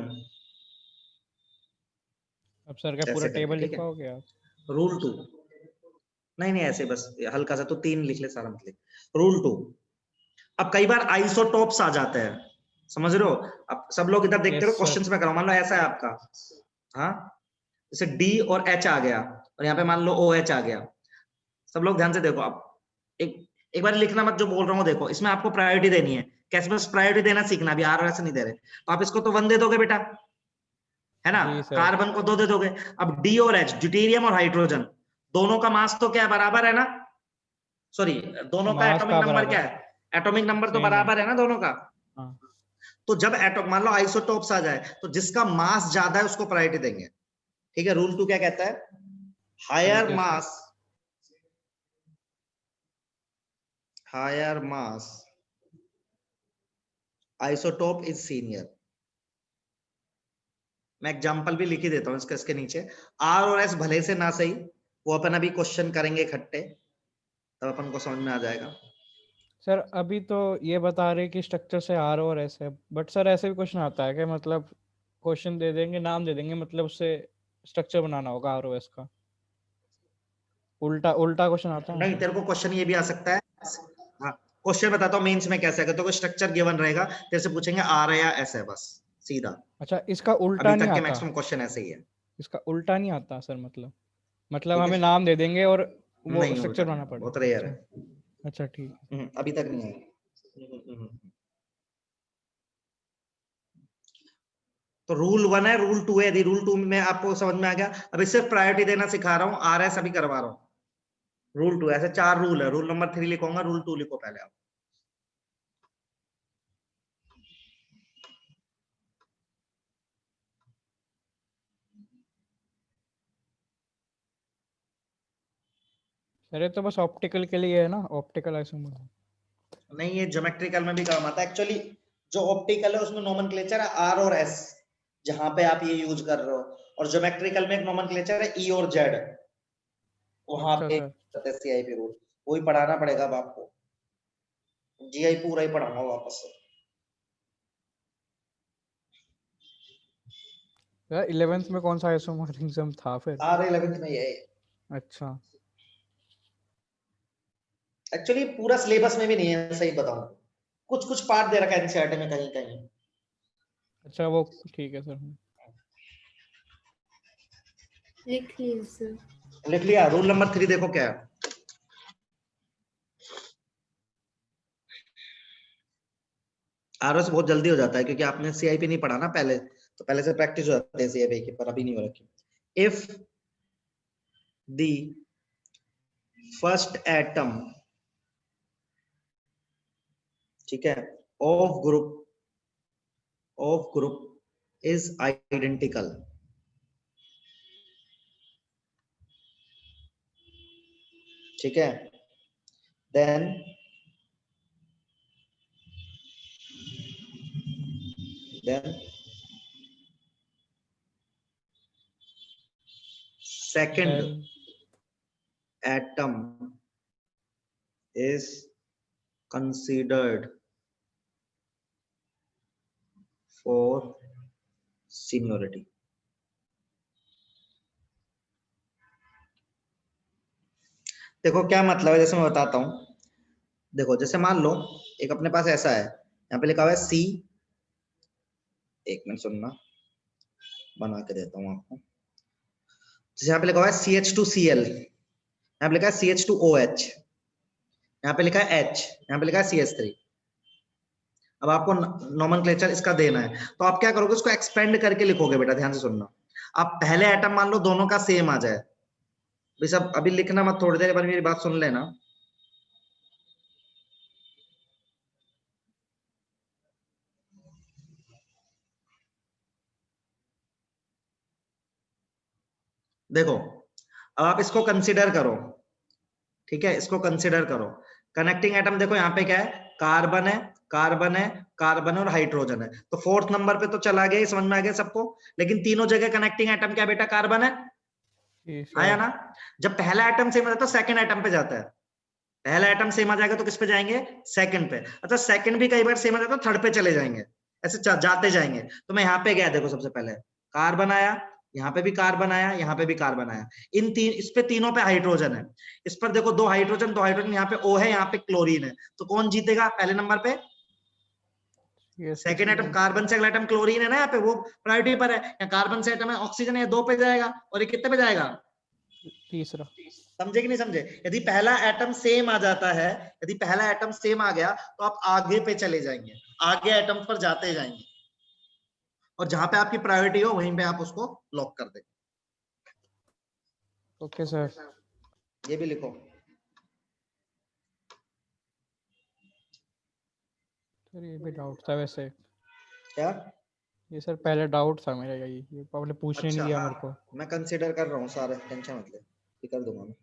अब सर क्या पूरा ऐसे करके, टेबल ठीक है। लिखवाओगे आप? रूल 2, नहीं नहीं ऐसे बस हल्का सा, तो 3 लिख ले, सारा मत लिख। रूल 2, अब कई बार आइसोटोप्स आ जाते हैं, समझ रहे हो? अब सब लोग इधर देखते Yes, हो, क्वेश्चंस में कराओ। मान लो ऐसा है आपका, हाँ, जैसे डी और एच आ गया और यहाँ पे मान लो ओ एच आ गया। सब लोग ध्यान से देखो, आप एक बार लिखना मत जो बोल रहा हूँ, देखो इसमें आपको प्रायोरिटी देनी है। कैसे? बस प्रायोरिटी देना सीखना, अभी आर ऐसे नहीं दे रहे। तो आप इसको तो 1 दे दोगे बेटा, है ना? जी सर। कार्बन को 2 दे दोगे। अब डी और एच, ड्यूटेरियम और हाइड्रोजन, दोनों का मास तो क्या है, बराबर है ना? सॉरी, दोनों का मास एटॉमिक का नंबर बराबर क्या है? एटॉमिक नंबर तो सेम है। बराबर है ना दोनों का। हाँ। तो जब एटॉम, मान लो आइसोटोप्स आ जाए, तो जिसका मास ज्यादा है उसको प्रायोरिटी देंगे, ठीक है। रूल 2 क्या कहता है? हायर ठीक है sir. Mass isotope is senior. मैं एग्जांपल भी लिख ही देता हूं इसके नीचे। आर और एस भले से ना सही, वो अपन अभी क्वेश्चन करेंगे इकट्ठे, तब अपन को समझ में आ जाएगा। सर अभी तो ये बता रहे कि स्ट्रक्चर से आर और एस है, बट सर ऐसे भी क्वेश्चन आता है कि मतलब क्वेश्चन दे देंगे, नाम दे देंगे, मतलब उससे स्ट्रक्चर बनाना होगा आर और एस का। उल्टा उल्टा क्वेश्चन आता है नहीं, सर। तेरे को क्वेश्चन ये भी आ सकता है। हाँ, क्वेश्चन बताता हूँ मेंस में कैसे है। तो कोई स्ट्रक्चर गिवन रहेगा, तेरे से पूछेंगे आर है या एस है, बस सीधा। अच्छा, इसका उल्टा अभी नहीं तक के आता? मैक्सिमम क्वेश्चन ऐसे ही है। इसका उल्टा नहीं आता सर? मतलब ठीक हमें है, नाम दे देंगे और वो नहीं स्ट्रक्चर उल्टा बनाना नहीं, बहुत पड़ेगा। रेयर है। अच्छा अच्छा, ठीक है। अभी तक नहीं है। तो रूल 1 है, रूल 2 है। यदि रूल 2 में आपको समझ में आ गया, अभी सिर्फ प्रायोरिटी देना सिखा रहा हूँ, आर एस अभी करवा रहा हूँ। रूल 2, ऐसे 4 रूल है। रूल नंबर 3 लिखूंगा, रूल 2 लिखो पहले आप। अरे तो बस ऑप्टिकल के लिए है ना, ऑप्टिकल आइसोमर। नहीं, ये ज्योमेट्रिकल में भी काम आता है एक्चुअली। जो ऑप्टिकल है उसमें नोमेनक्लेचर है आर और एस, जहां पे आप ये यूज कर रहे हो। और ज्योमेट्रिकल में एक नोमेनक्लेचर है ई और जेड, वहां अच्छा पे सर। CIP rule. वही पढ़ाना पड़ेगा अब आपको, जीआई पूरा ही पढ़ाऊंगा वापस से। यार 11th में कौन सा आइसोमोर्फिज्म था फिर? सारे 11th में ये है। अच्छा एक्चुअली पूरा सिलेबस में भी नहीं है, सही बताऊं, कुछ कुछ पार्ट दे रखा है एनसीईआरटी में कहीं कहीं। अच्छा, वो ठीक है सर। लिख लीजिए सर। लिख लिया? रूल नंबर 3 देखो क्या है। आरओ से बहुत जल्दी हो जाता है क्योंकि आपने सीआईपी नहीं पढ़ा ना पहले, तो पहले से प्रैक्टिस हो जाती है सीआईपी की, पर अभी नहीं हो रखी। इफ द फर्स्ट एटम, ठीक है, ऑफ ग्रुप इज आइडेंटिकल, ठीक है, then second atom is considered for seniority। देखो क्या मतलब है, जैसे मैं बताता हूं। देखो जैसे मान लो एक अपने पास ऐसा है, यहाँ पे लिखा हुआ है सी, एक मिनट सुनना, बना के देता हूं आपको। जैसे यहाँ पे लिखा हुआ है CH2Cl, यहाँ पे लिखा है CH2OH, यहाँ पे लिखा है H, यहाँ पे लिखा है CH3। अब आपको नोमेनक्लेचर इसका देना है, तो आप क्या करोगे, इसको एक्सपेंड करके लिखोगे बेटा, ध्यान से सुनना। आप पहले एटम मान लो दोनों का सेम आ जाए, भाई सब अभी लिखना मत, थोड़ी देर बाद मेरी बात सुन लेना। देखो अब आप इसको कंसीडर करो, ठीक है, इसको कंसीडर करो। कनेक्टिंग एटम देखो यहाँ पे क्या है, कार्बन है, कार्बन है, कार्बन और हाइड्रोजन है। तो फोर्थ नंबर पे तो चला गया, समझ में आ गया सबको। लेकिन तीनों जगह कनेक्टिंग एटम क्या बेटा, कार्बन है, आया ना। जब पहला एटम सेम हो जाता है तो सेकंड एटम पे जाता है, पहला एटम सेम आ जाएगा तो किस पे जाएंगे, सेकंड पे। अच्छा सेकंड भी कई बार सेम आ जाता है, थर्ड पे चले जाएंगे, ऐसे जाते जाएंगे। तो मैं यहाँ पे गया, देखो सबसे पहले कार्बन आया, यहाँ पे भी कार्बन आया, यहाँ पे भी कार्बन आया, इन तीन, इस पे तीनों पे हाइड्रोजन है। इस पर देखो दो हाइड्रोजन, यहाँ पे O है, यहाँ पे क्लोरीन है। तो कौन जीतेगा पहले नंबर पे, सेकंड एटम। कार्बन से अगला एटम क्लोरीन है ना, यहाँ पे वो प्रायोरिटी पर है। या कार्बन से एटम है ऑक्सीजन है, 2 पे जाएगा, और ये कितने पे जाएगा, तीसरा। समझे कि नहीं समझे। यदि पहला एटम सेम आ जाता है, यदि पहला एटम सेम आ गया तो आप आगे पे चले जाएंगे, आगे एटम पर जाते जाएंगे, और जहां पे आपकी प्रायोरिटी हो वहीं पे आप उसको लॉक कर देंगे। Okay sir. ये भी लिखो। सर ये भी डाउट था वैसे, क्या, ये सर पहले डाउट था मेरा, यही ये आपने पूछने अच्छा नहीं दिया हाँ, मेरे को। मैं कंसीडर कर रहा हूँ सारे, टेंशन मत ले, ये कर दूंगा मैं।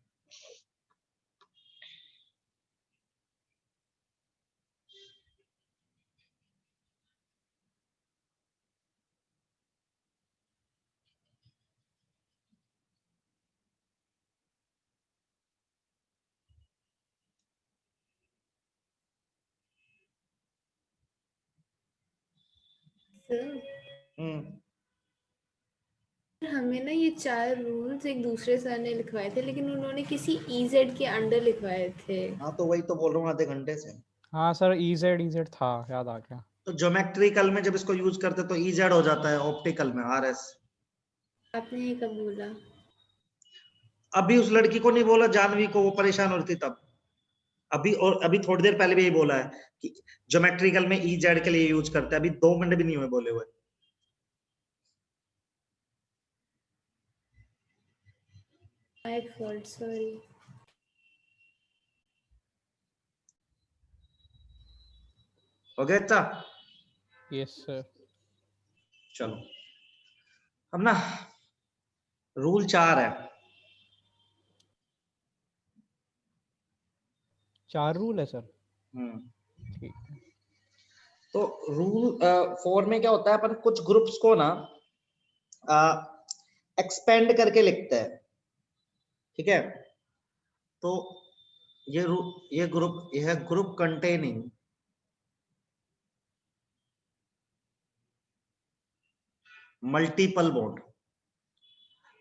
हमें ना ये 4 रूल्स एक दूसरे सर ने लिखवाए थे, लेकिन उन्होंने किसी EZ के अंडर लिखवाए थे। हाँ तो वही तो बोल रहा हूँ आधे घंटे से। हाँ सर EZ था, याद आ गया। तो ज्योमेट्रिकल में जब इसको यूज करते तो EZ हो जाता है, ऑप्टिकल में RS। आपने ये कब बोला? अभी उस लड़की को नहीं बोला, जानवी को, वो परेशान हो रही थी तब। अभी, और अभी थोड़ी देर पहले भी यही बोला है कि ज्योमेट्रिकल में EZ के लिए यूज करते हैं। अभी 2 मिनट भी नहीं हुए बोले हुए। My fault, sorry. हो गया इतना? Yes sir. चलो अब ना रूल 4 है। 4 रूल है सर। ठीक है। तो रूल 4 में क्या होता है, अपन कुछ ग्रुप्स को ना एक्सपेंड करके लिखते हैं, ठीक है। तो ये ग्रुप, यह ग्रुप कंटेनिंग मल्टीपल बॉन्ड।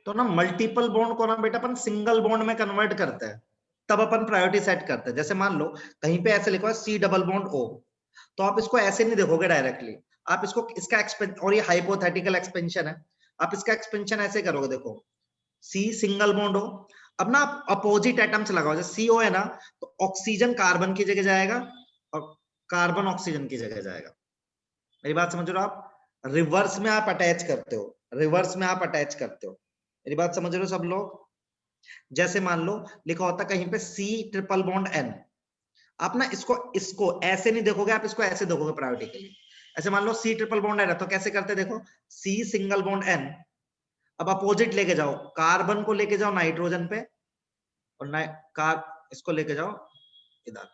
तो ना मल्टीपल बॉन्ड को ना बेटा अपन सिंगल बॉन्ड में कन्वर्ट करते हैं, तब अपन प्रायोरिटी सेट करते हैं। जैसे मान लो कहीं पे ऐसे लिखा है C डबल बॉन्ड O, तो आप इसको ऐसे नहीं देखोगे डायरेक्टली, आप इसको इसका और ये हाइपोथेटिकल एक्सपेंशन है, आप इसका एक्सपेंशन ऐसे करोगे, देखो C सिंगल बॉन्ड हो। अब ना आप अपोजिट एटम्स लगाओ, जैसे CO है ना, तो ऑक्सीजन कार्बन की जगह जाएगा और कार्बन ऑक्सीजन की जगह जाएगा। मेरी बात समझ रहे हो आप? रिवर्स में आप अटैच करते हो, रिवर्स में आप अटैच करते हो। मेरी बात समझ रहे हो सब लोग? जैसे मान लो लिखा होता कहीं पे C ट्रिपल बॉन्ड N, आप ना इसको ऐसे नहीं देखोगे, आप इसको ऐसे देखोगे प्रायोरिटी के लिए। ऐसे मान लो C ट्रिपल बॉन्ड N है, तो कैसे करते, देखो C सिंगल बॉन्ड N, अब अपोजिट लेके जाओ, कार्बन को लेके जाओ नाइट्रोजन पे, और इसको लेके जाओ इधर।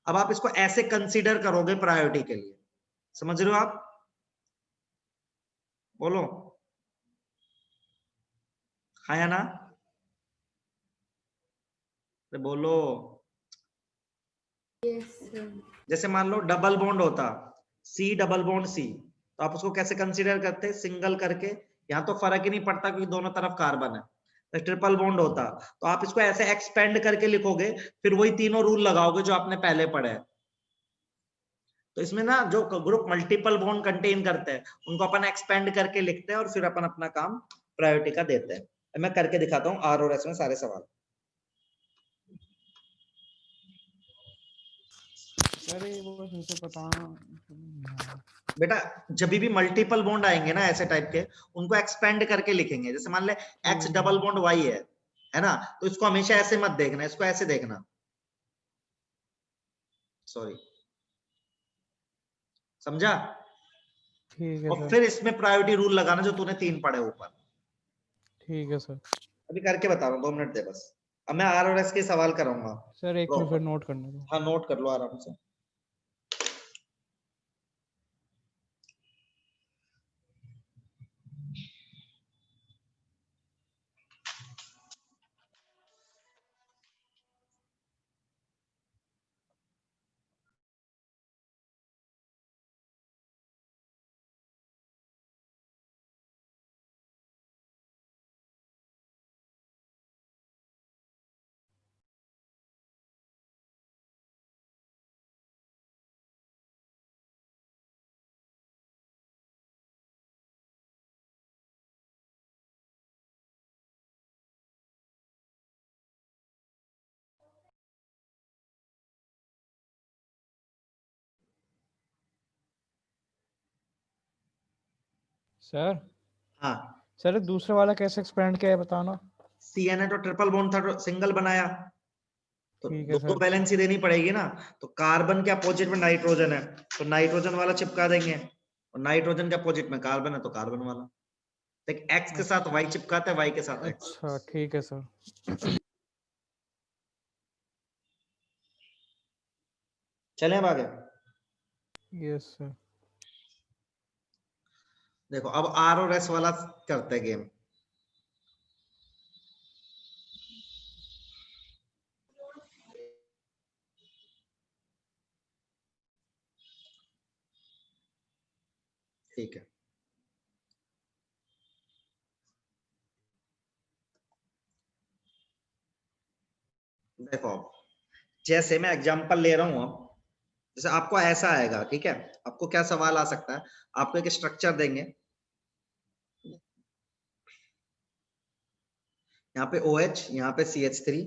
अब आप इसको ऐसे कंसीडर करोगे प्रायोरिटी के लिए, समझ रहे हो आप? बोलो हाँ या ना, बोलो। जैसे मान लो डबल बॉन्ड होता C डबल बॉन्ड C, तो आप उसको कैसे कंसीडर करते, सिंगल करके। यहाँ तो फर्क ही नहीं पड़ता क्योंकि दोनों तरफ कार्बन है। तो ट्रिपल बॉन्ड होता तो आप इसको ऐसे एक्सपेंड करके लिखोगे, फिर वही तीनों रूल लगाओगे जो आपने पहले पढ़े हैं। तो इसमें ना जो ग्रुप मल्टीपल बॉन्ड कंटेन करते हैं उनको अपन एक्सपेंड करके लिखते हैं, और फिर अपन अपना काम प्रायोरिटी का देते हैं। मैं करके दिखाता हूँ आर और एस में सारे सवाल। अरे वो तुमसे पता बेटा जब भी मल्टीपल बॉन्ड आएंगे ना ऐसे टाइप के, उनको एक्सपेंड करके लिखेंगे। जैसे मान ले एक्स डबल बॉन्ड वाई है ना, तो इसको हमेशा ऐसे मत देखना, इसको ऐसे देखना। सॉरी, समझा? ठीक है और सर। फिर इसमें प्रायोरिटी रूल लगाना जो तूने 3 पढ़े ऊपर। ठीक है सर। अभी करके बता रहा हूँ, 2 मिनट दे बस। अब मैं आर और एस के सवाल कराऊंगा। सर एक मिनट फिर नोट करने दो। हाँ नोट कर लो आराम से। सर हाँ सर दूसरा वाला कैसे एक्सपेंड किया है बताना। CN तो ट्रिपल बॉन्ड था, तो सिंगल बनाया, तो ठीक है दो सर। वैलेंसी देनी पड़ेगी ना। तो कार्बन के अपोजिट में नाइट्रोजन है, तो नाइट्रोजन वाला चिपका देंगे, और नाइट्रोजन के अपोजिट में कार्बन है तो कार्बन वाला। देख एक्स के साथ वाई चिपकाते हैं, वाई के साथ एक्स। अच्छा ठीक है सर। चले अब आगे। Yes sir. देखो अब आर और एस वाला करते हैं गेम। ठीक है, देखो जैसे मैं एग्जांपल ले रहा हूं, अब जैसे आपको ऐसा आएगा, ठीक है, आपको क्या सवाल आ सकता है, आपको एक स्ट्रक्चर देंगे, यहाँ पे OH, यहाँ पे CH3,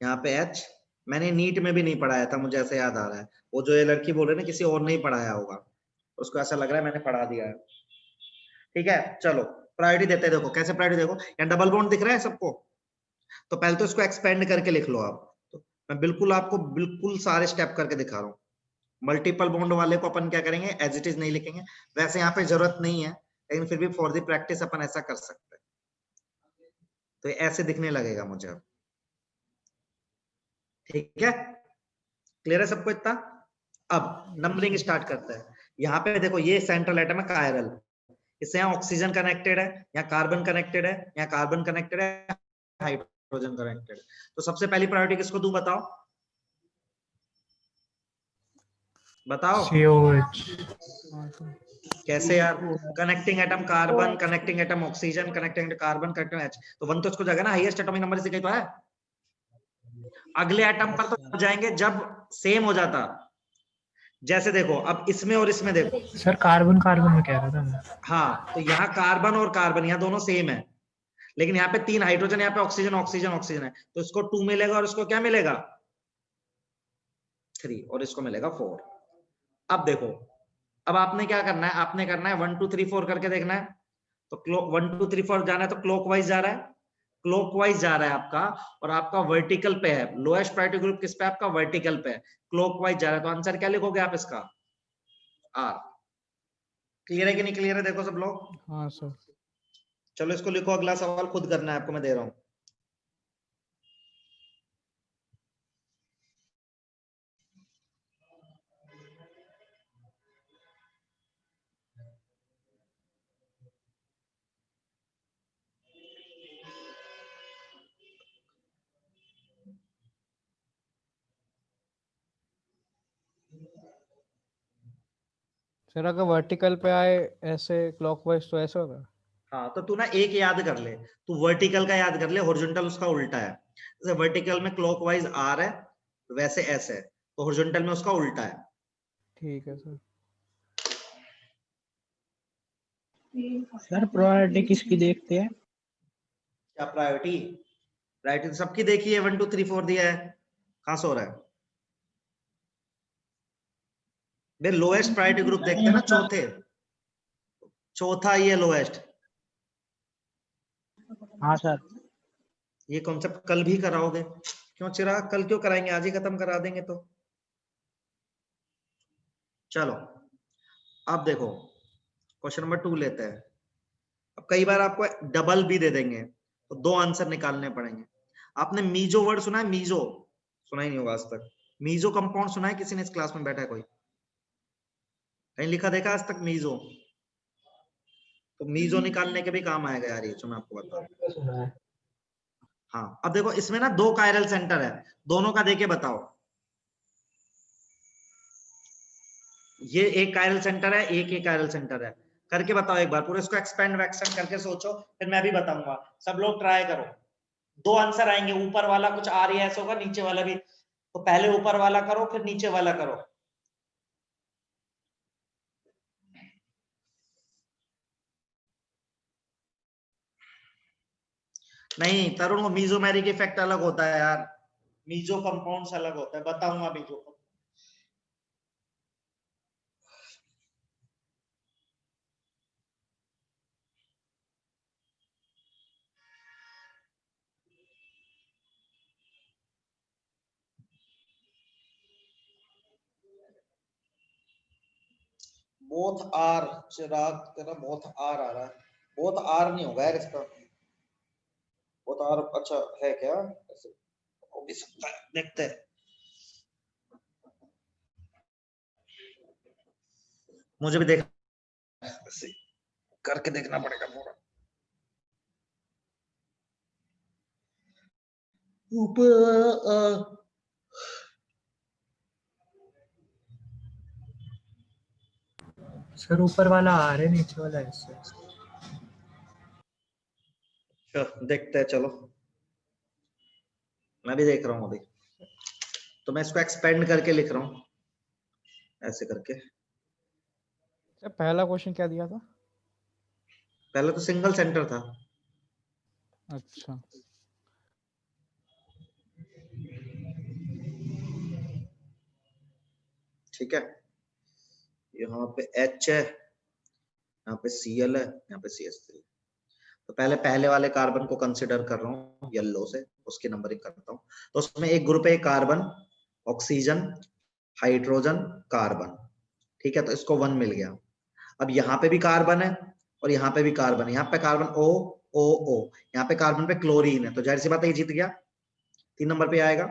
यहाँ पे H। मैंने नीट में भी नहीं पढ़ाया था, मुझे ऐसे याद आ रहा है। वो जो ये लड़की बोल रही है ना, किसी और ने ही पढ़ाया होगा, उसको ऐसा लग रहा है मैंने पढ़ा दिया है। ठीक है, चलो प्रायोरिटी देते हैं। देखो कैसे प्रायोरिटी, देखो यहाँ डबल बॉन्ड दिख रहा है सबको, तो पहले तो इसको एक्सपेंड करके लिख लो आप। तो मैं बिल्कुल आपको बिल्कुल सारे स्टेप करके दिखा रहा हूँ। मल्टीपल बॉन्ड वाले को अपन क्या करेंगे, एज इट इज नहीं लिखेंगे, वैसे यहाँ पे जरूरत नहीं है, लेकिन फिर भी फॉर द प्रैक्टिस अपन ऐसा कर सकते हैं। तो ये ऐसे दिखने लगेगा मुझे अब। ठीक है, क्लियर है सबको इतना? अब नंबरिंग स्टार्ट करते हैं। यहाँ पे देखो ये सेंट्रल एटम है कायरल, इससे यहाँ ऑक्सीजन कनेक्टेड है, यहाँ कार्बन कनेक्टेड है, यहाँ कार्बन कनेक्टेड है, हाइड्रोजन कनेक्टेड है। तो सबसे पहली प्रायोरिटी किसको दूं बताओ, बताओ COH। कैसे यार? Connecting atom carbon, connecting atom oxygen, connecting atom carbon, connecting H, तो 1 तो इसको जगह ना हाईएस्ट एटॉमिक नंबर से कहीं तो है। अगले एटम पर तो जाएंगे जब सेम हो जाता। जैसे देखो अब इसमें और इसमें देखो सर कार्बन कार्बन में कह रहा था मैं। हाँ, तो यहाँ कार्बन और कार्बन यहाँ दोनों सेम है, लेकिन यहाँ पे 3 हाइड्रोजन, यहाँ पे ऑक्सीजन ऑक्सीजन ऑक्सीजन है, तो इसको 2 मिलेगा और इसको क्या मिलेगा 3, और इसको मिलेगा 4। अब देखो, अब आपने क्या करना है, आपने करना है 1 2 3 4 करके देखना है। तो 1 2 3 4 जाना है तो क्लॉकवाइज जा रहा है, क्लॉकवाइज जा रहा है आपका, और आपका वर्टिकल पे है। लोएस्ट प्रायोरिटी ग्रुप किस पे? आपका वर्टिकल पे है, क्लॉकवाइज जा रहा है। तो आंसर क्या लिखोगे आप इसका? आर। क्लियर है कि नहीं क्लियर है? देखो सब लोग, हाँ सर। चलो इसको लिखो, अगला सवाल खुद करना है आपको, मैं दे रहा हूं। सर अगर वर्टिकल पे आए ऐसे क्लॉकवाइज तो ऐसे होगा। हाँ, तो तू ना एक याद कर ले, तू वर्टिकल का याद कर ले, हॉरिजॉन्टल उसका उल्टा है। जैसे वर्टिकल में क्लॉकवाइज आर है, वैसे एस है, तो हॉरिजॉन्टल में उसका उल्टा है। ठीक है सर। सर प्रायोरिटी किसकी देखते हैं? क्या प्रायोरिटी? प्रायोरिटी तो सबकी देखी है, 1 2 3 4 दिया है, कहां से हो रहा है? वे लोएस्ट प्रायोरिटी ग्रुप देखते हैं ना, चौथा ये लोएस्ट। हाँ सर। ये कॉन्सेप्ट कल भी कराओगे? क्यों चिराग, कल क्यों कराएंगे, आज ही खत्म करा देंगे तो। चलो अब देखो क्वेश्चन नंबर 2 लेते हैं। अब कई बार आपको डबल भी दे देंगे तो 2 आंसर निकालने पड़ेंगे। आपने मीजो वर्ड सुना है? मीजो सुना ही नहीं होगा आज तक। मीजो कंपाउंड सुना है किसी ने? इस क्लास में बैठा है कोई? कहीं लिखा देखा आज तक मीजो? तो मीजो निकालने के भी काम आएगा यार ये, जो मैं आपको बताऊं। हाँ अब देखो इसमें ना 2 कायरल सेंटर है, दोनों का देके बताओ। ये एक कायरल सेंटर है, एक कायरल सेंटर है, करके बताओ एक बार पूरे इसको एक्सपेंड वैक्सपेंड करके सोचो, फिर मैं भी बताऊंगा। सब लोग ट्राई करो। 2 आंसर आएंगे, ऊपर वाला कुछ RES होगा, नीचे वाला भी। तो पहले ऊपर वाला करो फिर नीचे वाला करो। नहीं तरुण, वो मीजोमेरिक इफेक्ट अलग होता है यार, मीजो कंपाउंड्स अलग होता है, बताऊंगा मीजो। बोथ आर, चिराग तेरा बोथ आर आ रहा है, बोथ आर नहीं होगा यार इसका। बोथ आर अच्छा है क्या? ऐसे हो भी सकता है, देखते हैं। मुझे भी देख करके देखना पड़ेगा पूरा। ऊपर सर ऊपर वाला आ रहा है, नीचे वाला ऐसे। देखते हैं, चलो मैं भी देख रहा हूँ अभी। तो मैं इसको एक्सपेंड करके लिख रहा हूँ ऐसे करके। पहला क्वेश्चन क्या दिया था? पहले तो सिंगल सेंटर था। अच्छा ठीक है, यहाँ पे H है, यहाँ पे Cl है, यहाँ पे CH3। तो पहले वाले कार्बन को कंसिडर कर रहा हूँ येलो से, उसकी नंबरिंग करता हूँ। तो उसमें एक ग्रुप है कार्बन, ऑक्सीजन, हाइड्रोजन, कार्बन। ठीक है, तो इसको 1 मिल गया। अब यहाँ पे भी कार्बन है और यहाँ पे भी कार्बन है, यहाँ पे कार्बन O O O, यहाँ पे कार्बन पे क्लोरीन है, तो जाहिर सी बात है ये जीत गया। 3 नंबर पे आएगा,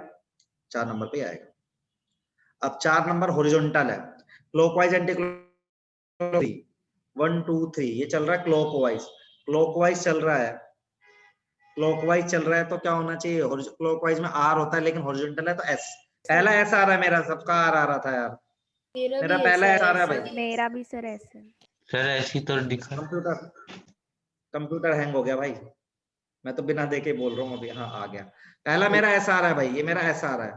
4 नंबर पे आएगा। अब 4 नंबर हॉरिजॉन्टल है, क्लॉकवाइज एंटी क्लॉकवाइज 1 2 3, ये चल रहा है क्लॉकवाइज। क्लॉकवाइज चल रहा है, क्लॉकवाइज चल रहा है, तो क्या होना चाहिए? क्लॉकवाइज में R होता है, लेकिन हॉरिजॉन्टल है तो S। पहला S आ रहा है मेरा, सबका R आ रहा था यार। मेरा पहला S आ रहा है भाई। मेरा भी सर ऐसे। सर ऐसी तो दिखा। कंप्यूटर हैंग हो गया भाई, मैं तो बिना देखे बोल रहा हूँ अभी। हाँ आ गया, पहला मेरा S आ रहा है भाई, ये मेरा S आ रहा है।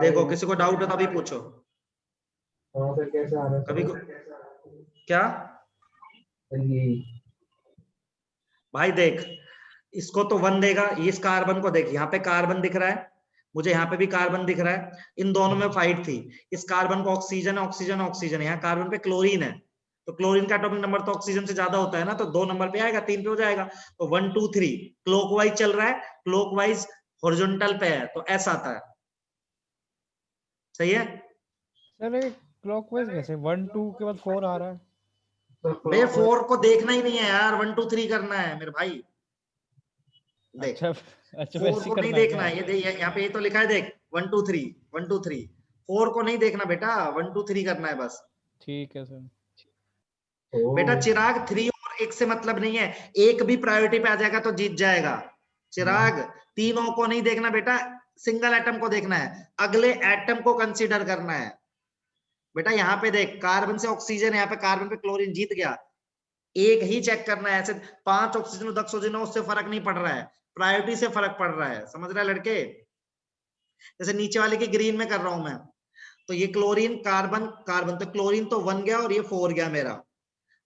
देखो किसी को डाउट है तो अभी पूछो। फिर कैसे आ रहा है? कभी को क्या भाई, देख इसको तो 1 देगा, इस कार्बन को देख, यहाँ पे कार्बन दिख रहा है मुझे, यहाँ पे भी कार्बन दिख रहा है, इन दोनों में फाइट थी। इस कार्बन को ऑक्सीजन ऑक्सीजन ऑक्सीजन, यहाँ कार्बन पे क्लोरीन है, तो क्लोरीन का एटॉमिक नंबर तो ऑक्सीजन से ज्यादा होता है ना, तो 2 नंबर पे आएगा, 3 पे हो जाएगा। तो 1 2 3 क्लॉकवाइज चल रहा है, क्लॉकवाइज हॉरिजॉन्टल पे है, तो S आता है। सही है सर, ये क्लॉकवाइज कैसे 1 2 के बाद 4 आ रहा है? भाई, 4 को देखना ही नहीं है यार, 1 2 3 करना है मेरे भाई। देख अच्छा 4 वैसे को नहीं करना है देखना क्या? है, ये देख यहाँ पे ये तो लिखा है, देख 1 2 3 1 2 3, 4 को नहीं देखना बेटा, 1 2 3 करना है बस। ठीक है सर। बेटा चिराग 3 और 1 से मतलब नहीं है, एक भी प्रायोरिटी पे आ जाएगा तो जीत जाएगा। चिराग तीनों को नहीं देखना बेटा, सिंगल एटम को देखना है, अगले एटम को कंसीडर करना है बेटा। यहाँ पे देख कार्बन से ऑक्सीजन है, यहाँ पे कार्बन पे क्लोरीन, जीत गया। एक ही चेक करना है, ऐसे 5 ऑक्सीजन 10 ऑक्सीजन उससे फर्क नहीं पड़ रहा है, प्रायोरिटी से फर्क पड़ रहा है, समझ रहा है लड़के? जैसे नीचे वाले की ग्रीन में कर रहा हूं मैं, तो ये क्लोरीन कार्बन कार्बन, तो क्लोरीन तो 1 गया और ये 4 गया मेरा।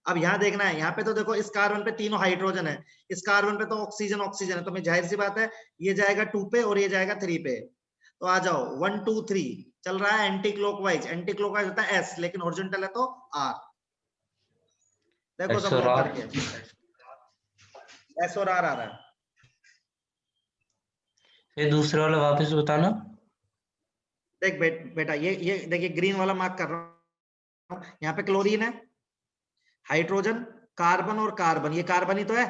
अब यहाँ देखना है, यहाँ पे तो देखो इस कार्बन पे तीनों हाइड्रोजन है, इस कार्बन पे तो ऑक्सीजन ऑक्सीजन है, तो मैं जाहिर सी बात है ये जाएगा 2 पे और ये जाएगा 3 पे। तो आ जाओ 1 2 3 चल रहा है एंटी क्लॉकवाइज, एंटी क्लॉकवाइज होता है एस, लेकिन हॉरिजॉन्टल है तो आर। देखो सब लोग करके एस और आर आ रहा है। ये दूसरे वाला वापस बताना। देख बेटा ये देखिए ग्रीन वाला मार्क कर रहा हूं, यहाँ पे क्लोरीन है, हाइड्रोजन, कार्बन और कार्बन, ये कार्बन ही तो है,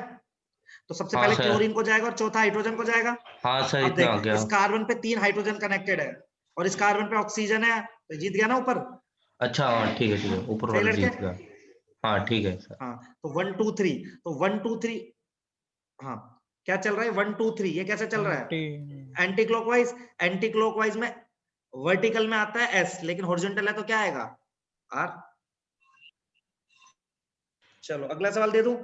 तो सबसे हाँ पहले सर। क्लोरीन को जाएगा और चौथा हाइड्रोजन को जाएगा। हाँ सर, अब इतना आ देख गया। इस कार्बन पे 3 हाइड्रोजन कनेक्टेड है और इस कार्बन पे ऑक्सीजन है, तो जीत गया ना ऊपर। अच्छा हाँ ठीक है, ऊपर सही वाला लड़के? जीत गया। हाँ ठीक है सर। हाँ तो 1 2 3, तो 1 2 3 हाँ क्या चल रहा है 1 2 3, ये कैसे चल रहा है एंटी क्लॉकवाइज। एंटी क्लॉकवाइज में वर्टिकल में आता है एस, लेकिन हॉरिजॉन्टल है तो क्या आएगा आर। चलो अगला सवाल दे दूं।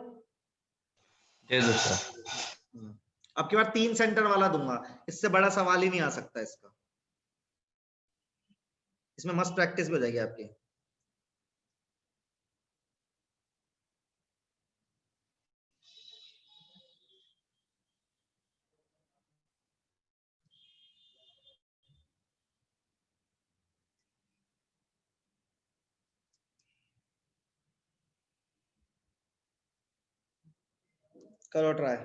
दे दो सर। अब की बार 3 सेंटर वाला दूंगा, इससे बड़ा सवाल ही नहीं आ सकता इसका, इसमें मस्त प्रैक्टिस भी हो जाएगी आपकी। करो ट्राई।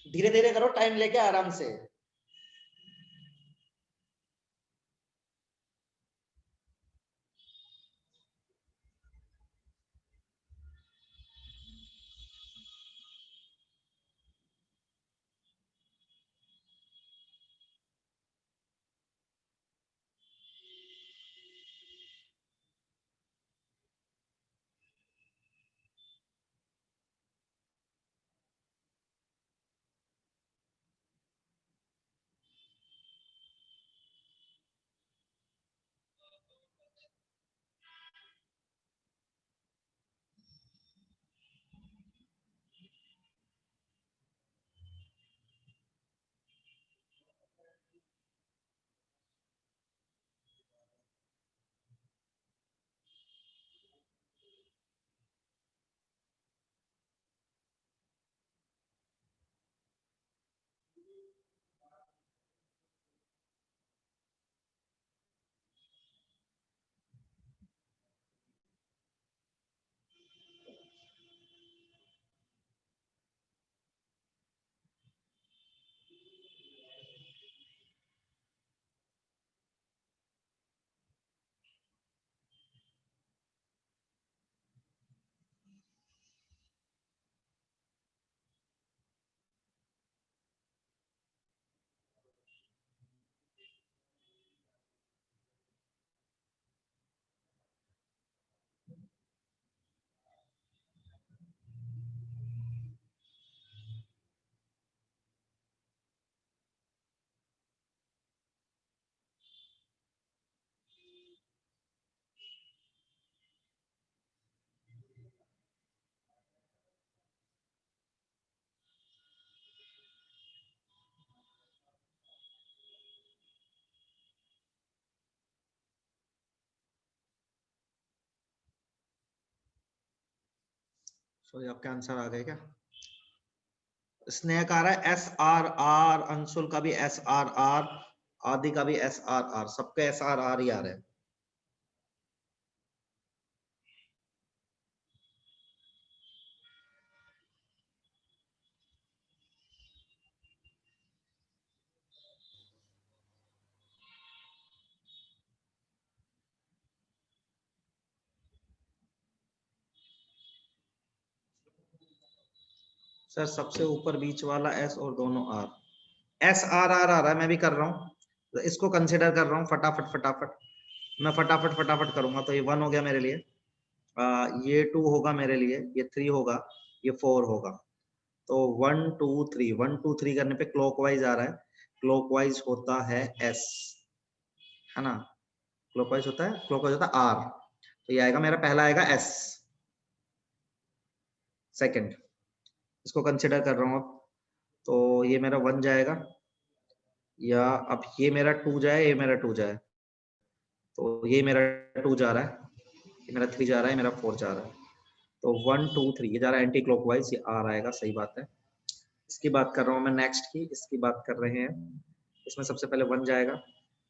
धीरे धीरे करो, टाइम लेके आराम से। सॉरी आपके आंसर आ गए क्या? स्नेह का आ रहा है एस आर आर, अंशुल का भी एस आर आर, आदि का भी एस आर आर, सबके एस आर आर ही आ रहे हैं। सर सबसे ऊपर बीच वाला एस और दोनों आर, एस आर आर आ रहा है, मैं भी कर रहा हूँ, तो इसको कंसिडर कर रहा हूँ फटाफट फटाफट, मैं फटाफट फटाफट करूंगा। तो ये 1 हो गया मेरे लिए, ये 2 होगा मेरे लिए, ये 3 होगा, ये 4 होगा। तो 1 2 3 1 2 3 करने पे क्लॉकवाइज आ रहा है, क्लॉकवाइज होता है एस, है ना, क्लॉकवाइज होता है, क्लॉकवाइज होता है आर, तो ये आएगा मेरा पहला आएगा एस, सेकंड, इसको कंसिडर कर रहा हूँ अब, तो ये मेरा 1 जाएगा, या अब ये मेरा 2 जाए, ये मेरा 2 जाए, तो ये मेरा 2 जा रहा है, ये मेरा 3 जा रहा है, मेरा 4 जा रहा है, तो 1 2 3 ये जा रहा है एंटी क्लॉकवाइज, ये R आएगा, सही बात है। इसकी बात कर रहा हूँ मैं नेक्स्ट की, इसकी बात कर रहे हैं, इसमें सबसे पहले 1 जाएगा,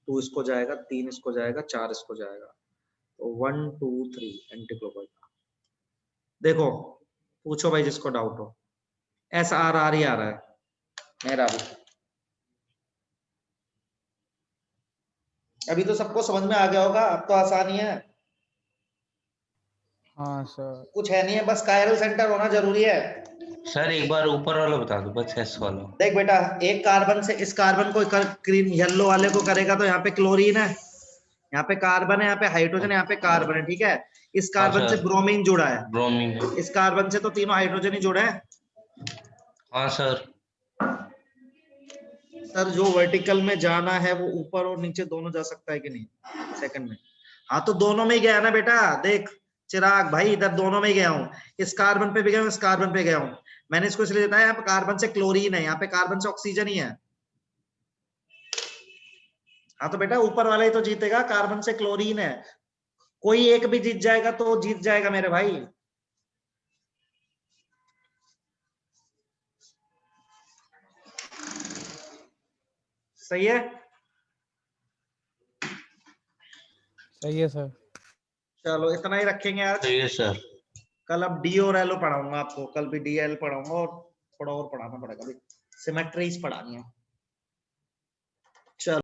2 इसको जाएगा, 3 इसको जाएगा, 4 इसको जाएगा, तो 1 2 3 एंटी क्लॉकवाइज। देखो पूछो भाई जिसको डाउट हो, SR ही आ रहा है मेरा भी। अभी तो सबको समझ में आ गया होगा, अब तो आसानी है, हाँ सर। कुछ है नहीं है, बस कायरल सेंटर होना जरूरी है। सर एक बार ऊपर वाला बता दो बस, एस वाला। देख बेटा, एक कार्बन से इस कार्बन को क्रीम येलो वाले को करेगा तो यहाँ पे क्लोरीन है, यहाँ पे कार्बन है, यहाँ पे हाइड्रोजन है, यहाँ पे कार्बन है, ठीक है। इस कार्बन से ब्रोमीन जुड़ा है, ब्रोमीन, इस कार्बन से तो तीनों हाइड्रोजन ही जुड़े हैं। हाँ सर। सर जो वर्टिकल में जाना है वो ऊपर और नीचे दोनों जा सकता है कि नहीं? सेकंड में, हाँ तो दोनों में ही गया ना बेटा। देख चिराग भाई, इधर दोनों में ही गया हूँ, इस कार्बन पे भी गया हूँ, इस कार्बन पे गया हूँ। मैंने इसको इसलिए बताया, यहाँ पे कार्बन से क्लोरीन है, यहाँ पे कार्बन से ऑक्सीजन ही है। हाँ तो बेटा ऊपर वाला ही तो जीतेगा, कार्बन से क्लोरीन है, कोई एक भी जीत जाएगा तो जीत जाएगा मेरे भाई। सही है, सही है सर। चलो इतना ही रखेंगे आज। सही है सर। कल अब डी और एल पढ़ाऊंगा आपको, कल भी डी एल पढ़ाऊंगा और थोड़ा और पढ़ाना पड़ेगा, सिमेट्रीज पढ़ानी है।